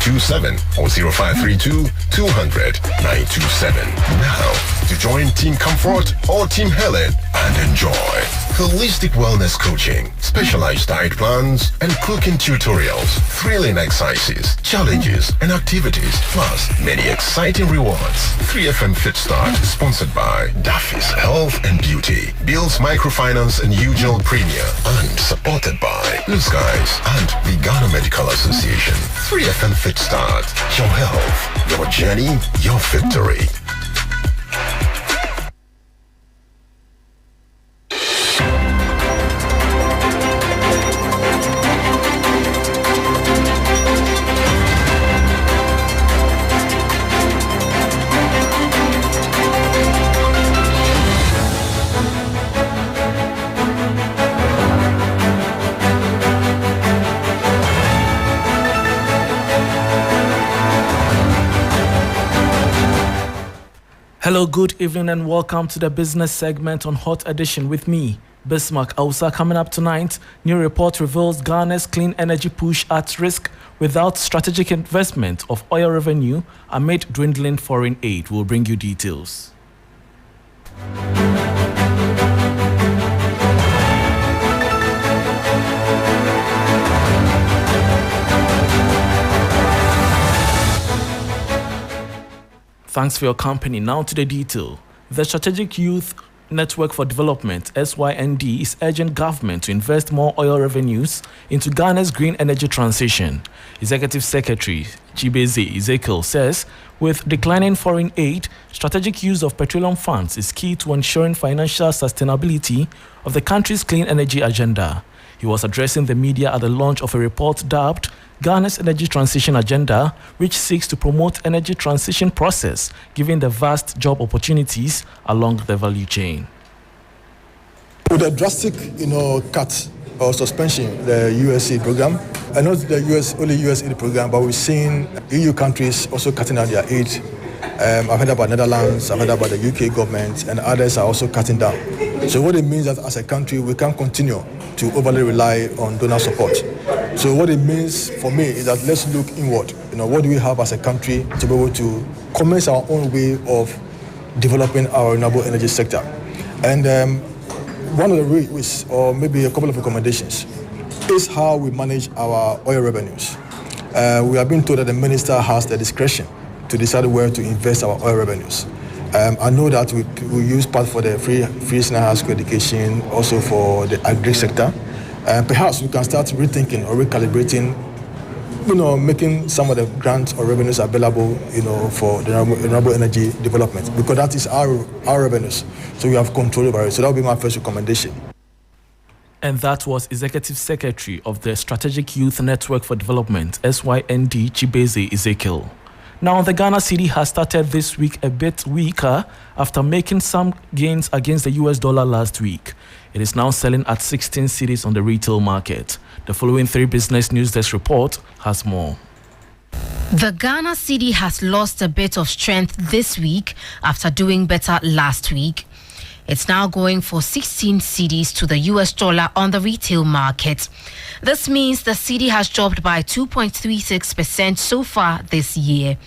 927 or 0532 200 927. Now, to join Team Comfort or Team Helen and enjoy holistic wellness coaching, specialized diet plans, and cooking tutorials, thrilling exercises, challenges, and activities, plus many exciting rewards. 3FM Fit Start is sponsored by Daffy's Health and Beauty, Bill's Microfinance and Ugel Premier, and supported by Blue Skies and the Ghana Medical Association. 3FM Fit Start, your health, your journey, your victory. Hello, good evening and welcome to the business segment on Hot Edition with me, Bismarck Ausa. Coming up tonight, new report reveals Ghana's clean energy push at risk without strategic investment of oil revenue amid dwindling foreign aid. We'll bring you details. Thanks for your company. Now to the detail. The Strategic Youth Network for Development, SYND, is urging government to invest more oil revenues into Ghana's green energy transition. Executive Secretary Chibeze Ezekiel says, with declining foreign aid, strategic use of petroleum funds is key to ensuring financial sustainability of the country's clean energy agenda. He was addressing the media at the launch of a report dubbed Ghana's Energy Transition Agenda, which seeks to promote energy transition process, given the vast job opportunities along the value chain. With a drastic, cut or suspension, the USAID program, and not the only USAID program, but we've seen EU countries also cutting out their aid. I've heard about Netherlands, I've heard about the UK government, and others are also cutting down. So what it means is that as a country, we can't continue to overly rely on donor support. So what it means for me is that let's look inward. What do we have as a country to be able to commence our own way of developing our renewable energy sector? And one of the ways, or maybe a couple of recommendations, is how we manage our oil revenues. We have been told that the minister has the discretion to decide where to invest our oil revenues. I know that we use part for the free senior high school education, also for the agri sector. Perhaps we can start rethinking or recalibrating, making some of the grants or revenues available, for the renewable energy development, because that is our revenues. So we have control over it. So that would be my first recommendation. And that was Executive Secretary of the Strategic Youth Network for Development, SYND, Chibeze Ezekiel. Now, the Ghana cedi has started this week a bit weaker after making some gains against the US dollar last week. It is now selling at 16 cedis on the retail market. The following 3 business news desk report has more. The Ghana cedi has lost a bit of strength this week after doing better last week. It's now going for 16 cedis to the US dollar on the retail market. This means the cedi has dropped by 2.36% so far this year.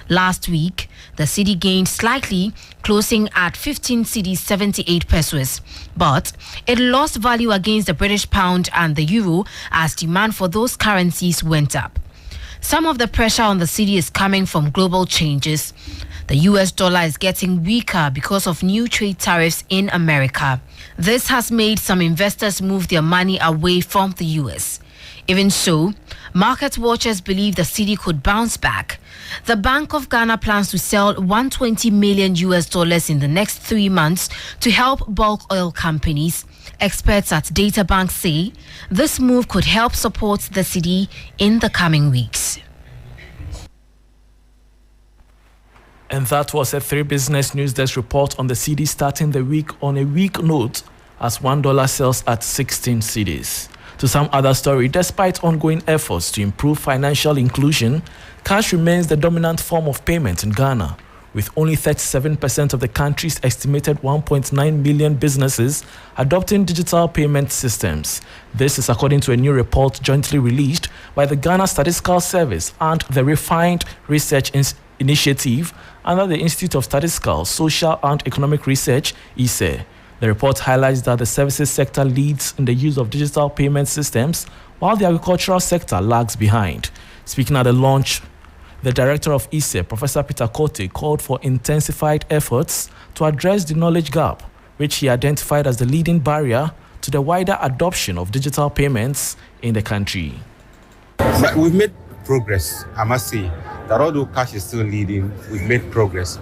Last week, the cedi gained slightly, closing at 15 cedis 78 pesos. But it lost value against the British pound and the euro as demand for those currencies went up. Some of the pressure on the cedi is coming from global changes. The US dollar is getting weaker because of new trade tariffs in America. This has made some investors move their money away from the US. Even so, market watchers believe the cedi could bounce back. The Bank of Ghana plans to sell $120 million in the next 3 months to help bulk oil companies. Experts at Databank say this move could help support the cedi in the coming weeks. And that was a 3 Business News Desk report on the cedi starting the week on a weak note as $1 sells at 16 cedis. To some other story, despite ongoing efforts to improve financial inclusion, cash remains the dominant form of payment in Ghana, with only 37% of the country's estimated 1.9 million businesses adopting digital payment systems. This is according to a new report jointly released by the Ghana Statistical Service and the Refined Research Initiative under the Institute of Statistical, Social and Economic Research, ISE. The report highlights that the services sector leads in the use of digital payment systems, while the agricultural sector lags behind. Speaking at the launch, the director of ISE, Professor Peter Kote, called for intensified efforts to address the knowledge gap, which he identified as the leading barrier to the wider adoption of digital payments in the country. But we've made progress, I must say, that although cash is still leading, we've made progress,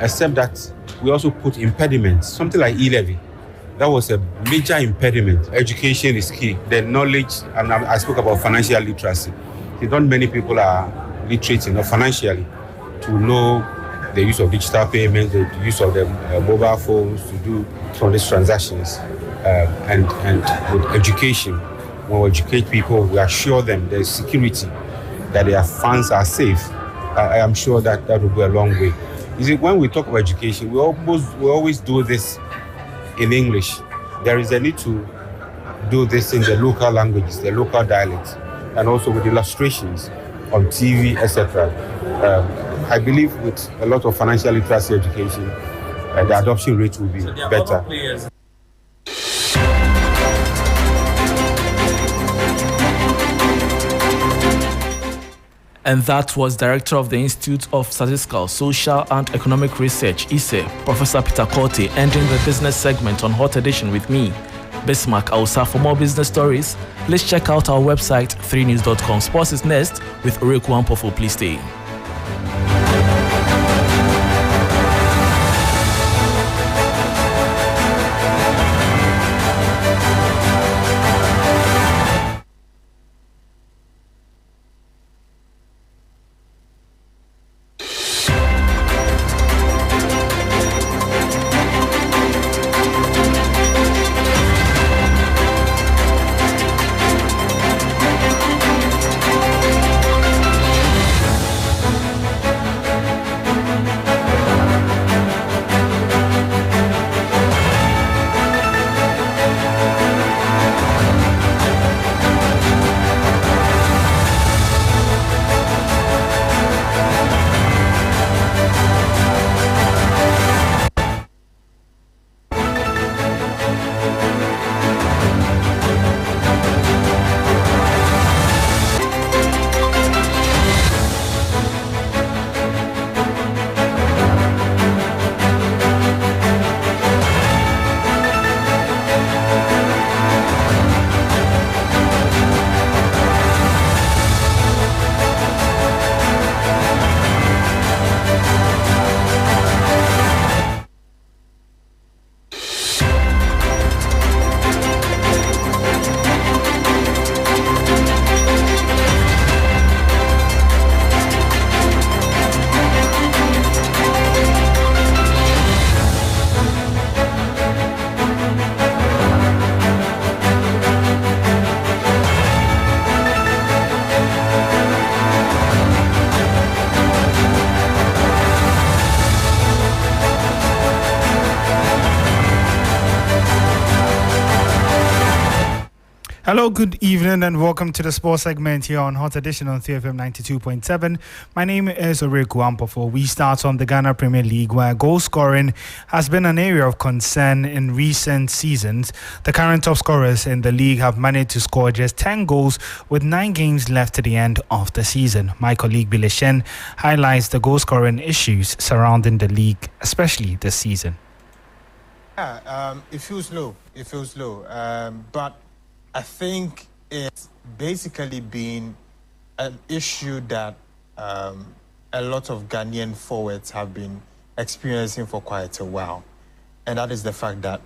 except that we also put impediments, something like e-levy. That was a major impediment. Education is key. The knowledge, and I spoke about financial literacy. Not many people are literate enough financially to know the use of digital payments, the use of the mobile phones to do some of these transactions. And with education, when we educate people, we assure them there's security, that their funds are safe. I am sure that will go a long way. You see, when we talk about education, we always do this in English. There is a need to do this in the local languages, the local dialects, and also with illustrations on TV, etc. I believe with a lot of financial literacy education, the adoption rate will be better. And that was Director of the Institute of Statistical, Social and Economic Research, ISE, Professor Peter Kote, ending the business segment on Hot Edition with me, Bismarck Ausa. For more business stories, please check out our website, 3news.com. Sports is next with Oreku Ampofo. Please stay. Hello, good evening, and welcome to the sports segment here on Hot Edition on 3FM 92.7. My name is Oreku Ampofo. We start on the Ghana Premier League, where goal scoring has been an area of concern in recent seasons. The current top scorers in the league have managed to score just 10 goals with 9 games left to the end of the season. My colleague Billy Shen highlights the goal scoring issues surrounding the league, especially this season. It feels low. But I think it's basically been an issue that a lot of Ghanaian forwards have been experiencing for quite a while. And that is the fact that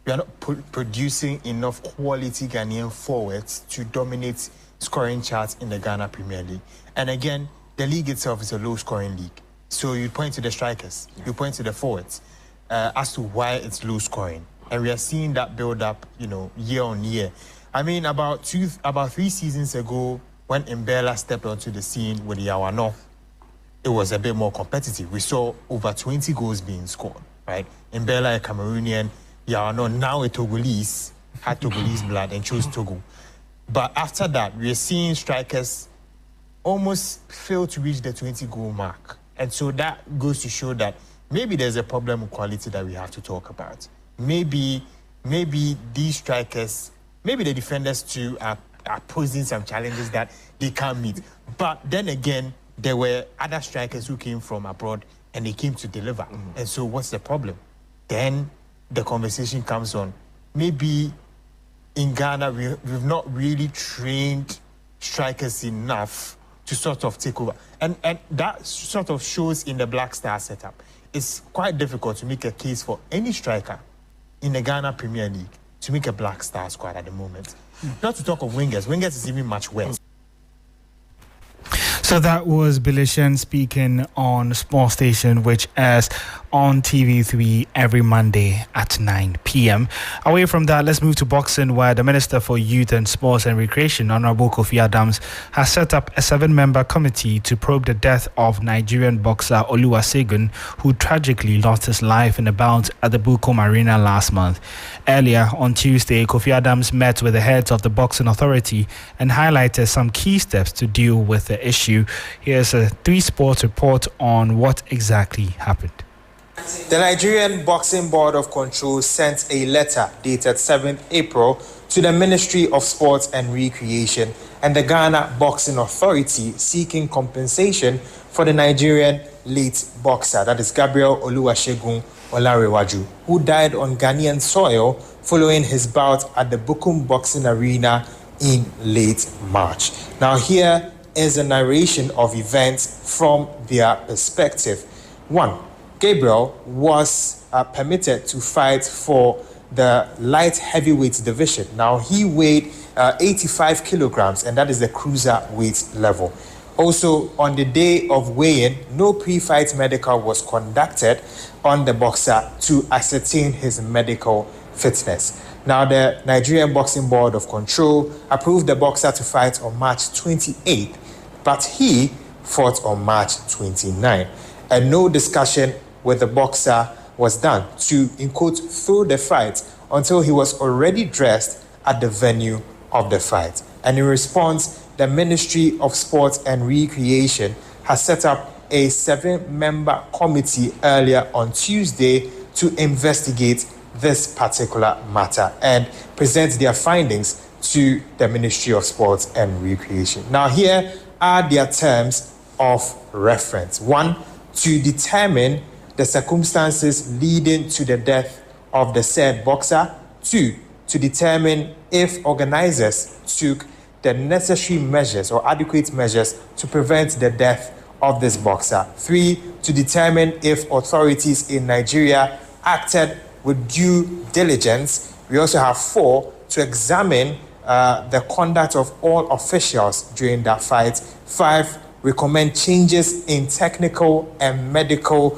we are not producing enough quality Ghanaian forwards to dominate scoring charts in the Ghana Premier League. And again, the league itself is a low-scoring league. So you point to the strikers, you point to the forwards as to why it's low-scoring. And we are seeing that build up, year on year. I mean, about 3 seasons ago, when Mbella stepped onto the scene with Yawano, it was a bit more competitive. We saw over 20 goals being scored, right? Mbella, a Cameroonian, Yawano, now a Togolese, had Togolese blood and chose Togo. But after that, we are seeing strikers almost fail to reach the 20-goal mark. And so that goes to show that maybe there's a problem with quality that we have to talk about. Maybe these strikers, maybe the defenders too are posing some challenges that they can't meet. But then again, there were other strikers who came from abroad and they came to deliver. And so what's the problem? Then the conversation comes on. Maybe in Ghana, we've not really trained strikers enough to sort of take over. And that sort of shows in the Black Star setup. It's quite difficult to make a case for any striker in the Ghana Premier League to make a Black Star squad at the moment. Not to talk of wingers. Wingers is even much worse. So that was Bilishan speaking on Sports Station, which airs on TV3 every Monday at 9 p.m. Away from that, let's move to boxing, where the Minister for Youth and Sports and Recreation, Honorable Kofi Adams, has set up a 7-member committee to probe the death of Nigerian boxer Oluwasegun, who tragically lost his life in a bout at the Bukom Arena last month. Earlier on Tuesday, Kofi Adams met with the heads of the Boxing Authority and highlighted some key steps to deal with the issue. Here's a 3 Sports report on what exactly happened. The Nigerian Boxing Board of Control sent a letter dated 7th April to the Ministry of Sports and Recreation and the Ghana Boxing Authority seeking compensation for the Nigerian late boxer, that is Gabriel Oluwasegun Olarewaju, who died on Ghanaian soil following his bout at the Bukom Boxing Arena in late March. Now here is a narration of events from their perspective. 1. Gabriel was permitted to fight for the light heavyweight division. Now, he weighed 85 kilograms, and that is the cruiserweight level. Also, on the day of weigh-in, no pre-fight medical was conducted on the boxer to ascertain his medical fitness. Now, the Nigerian Boxing Board of Control approved the boxer to fight on March 28th, but he fought on March 29th. And no discussion with the boxer was done to, in quote, throw the fight until he was already dressed at the venue of the fight. And in response, the Ministry of Sports and Recreation has set up a 7-member committee earlier on Tuesday to investigate this particular matter and present their findings to the Ministry of Sports and Recreation. Now, here are their terms of reference. 1, to determine the circumstances leading to the death of the said boxer. 2, to determine if organizers took the necessary measures or adequate measures to prevent the death of this boxer. 3, to determine if authorities in Nigeria acted with due diligence. We also have 4, to examine the conduct of all officials during that fight. 5, recommend changes in technical and medical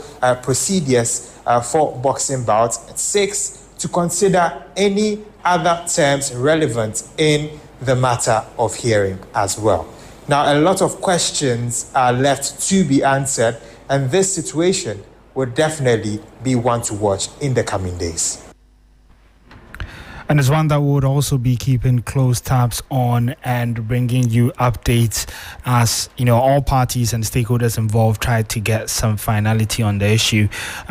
procedures for boxing bouts. 6, to consider any other terms relevant in the matter of hearing as well. Now, a lot of questions are left to be answered, and this situation will definitely be one to watch in the coming days. And it's one that would also be keeping close tabs on and bringing you updates as, all parties and stakeholders involved try to get some finality on the issue.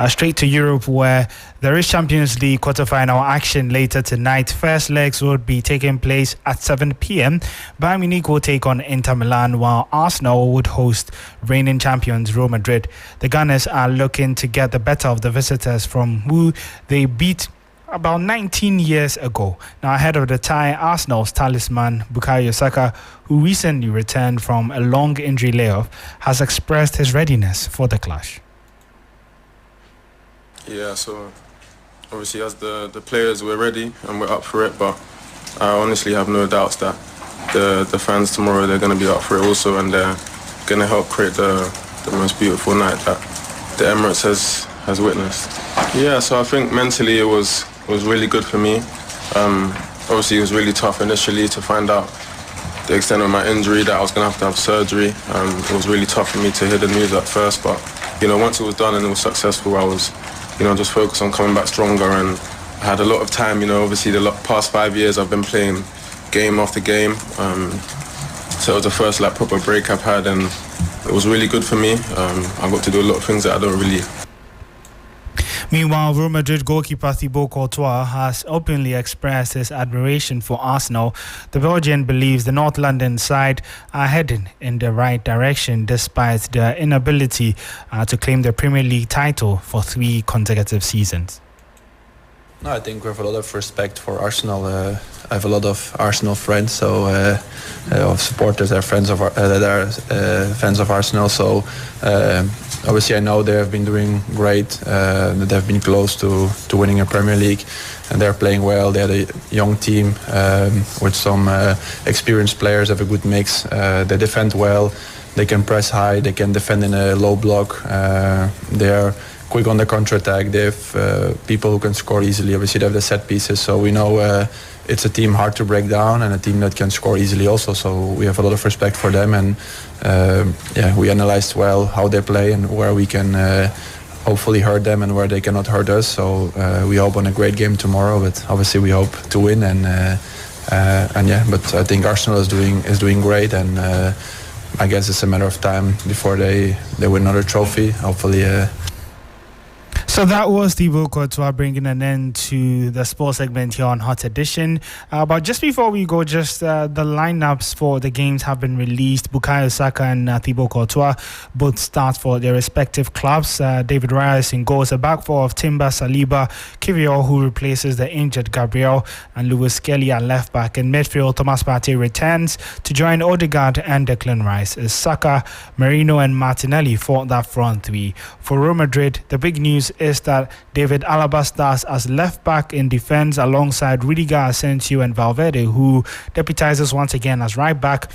Straight to Europe, where there is Champions League quarterfinal action later tonight. First legs will be taking place at 7 p.m. Bayern Munich will take on Inter Milan, while Arsenal would host reigning champions Real Madrid. The Gunners are looking to get the better of the visitors, from who they beat about 19 years ago. Now, ahead of the tie, Arsenal's talisman, Bukayo Saka, who recently returned from a long injury layoff, has expressed his readiness for the clash. Yeah, so obviously as the players, we're ready and we're up for it, but I honestly have no doubts that the fans tomorrow, they're going to be up for it also, and they're going to help create the most beautiful night that the Emirates has witnessed. Yeah, so I think mentally it was really good for me. Obviously it was really tough initially to find out the extent of my injury, that I was going to have surgery. It was really tough for me to hear the news at first, but once it was done and it was successful, I was just focused on coming back stronger, and I had a lot of time. Obviously the past 5 years I've been playing game after game, so it was the first proper break I've had, and it was really good for me. I got to do a lot of things that I don't really. Meanwhile, Real Madrid goalkeeper Thibaut Courtois has openly expressed his admiration for Arsenal. The Belgian believes the North London side are heading in the right direction despite their inability to claim the Premier League title for 3 consecutive seasons. No, I think we have a lot of respect for Arsenal. I have a lot of Arsenal friends, so of supporters, they're friends of fans of Arsenal. So obviously, I know they have been doing great. That they've been close to winning a Premier League, and they're playing well. They had a young team with some experienced players. Have a good mix. They defend well. They can press high. They can defend in a low block. They are quick on the counter-attack. They have people who can score easily. Obviously, they have the set pieces. So we know it's a team hard to break down and a team that can score easily also. So we have a lot of respect for them. And we analyzed well how they play and where we can hopefully hurt them and where they cannot hurt us. So we hope on a great game tomorrow. But obviously, we hope to win. But I think Arsenal is doing great. And I guess it's a matter of time before they win another trophy. Hopefully. So that was Thibaut Courtois bringing an end to the sports segment here on Hot Edition. But just before we go, the lineups for the games have been released. Bukayo Saka and Thibaut Courtois both start for their respective clubs. David Reyes in goals, a back four of Timber, Saliba, Kivior, who replaces the injured Gabriel, and Lewis Kelly at left back. In midfield, Thomas Partey returns to join Odegaard and Declan Rice. Saka, Merino and Martinelli for that front three. For Real Madrid, the big news is that David Alaba starts as left back in defense alongside Rudiger, Asensio and Valverde, who deputizes once again as right back.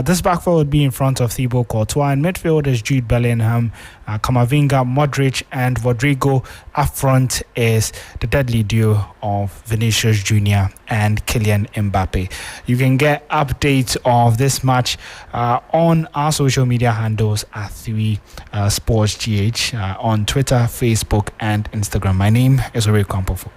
This back four would be in front of Thibaut Courtois. In midfield is Jude Bellingham, Camavinga, Modric and Rodrigo. Up front is the deadly duo of Vinicius Jr. and Kylian Mbappe. You can get updates of this match on our social media handles at 3SportsGH on Twitter, Facebook and Instagram. My name is Ore Kwampofo.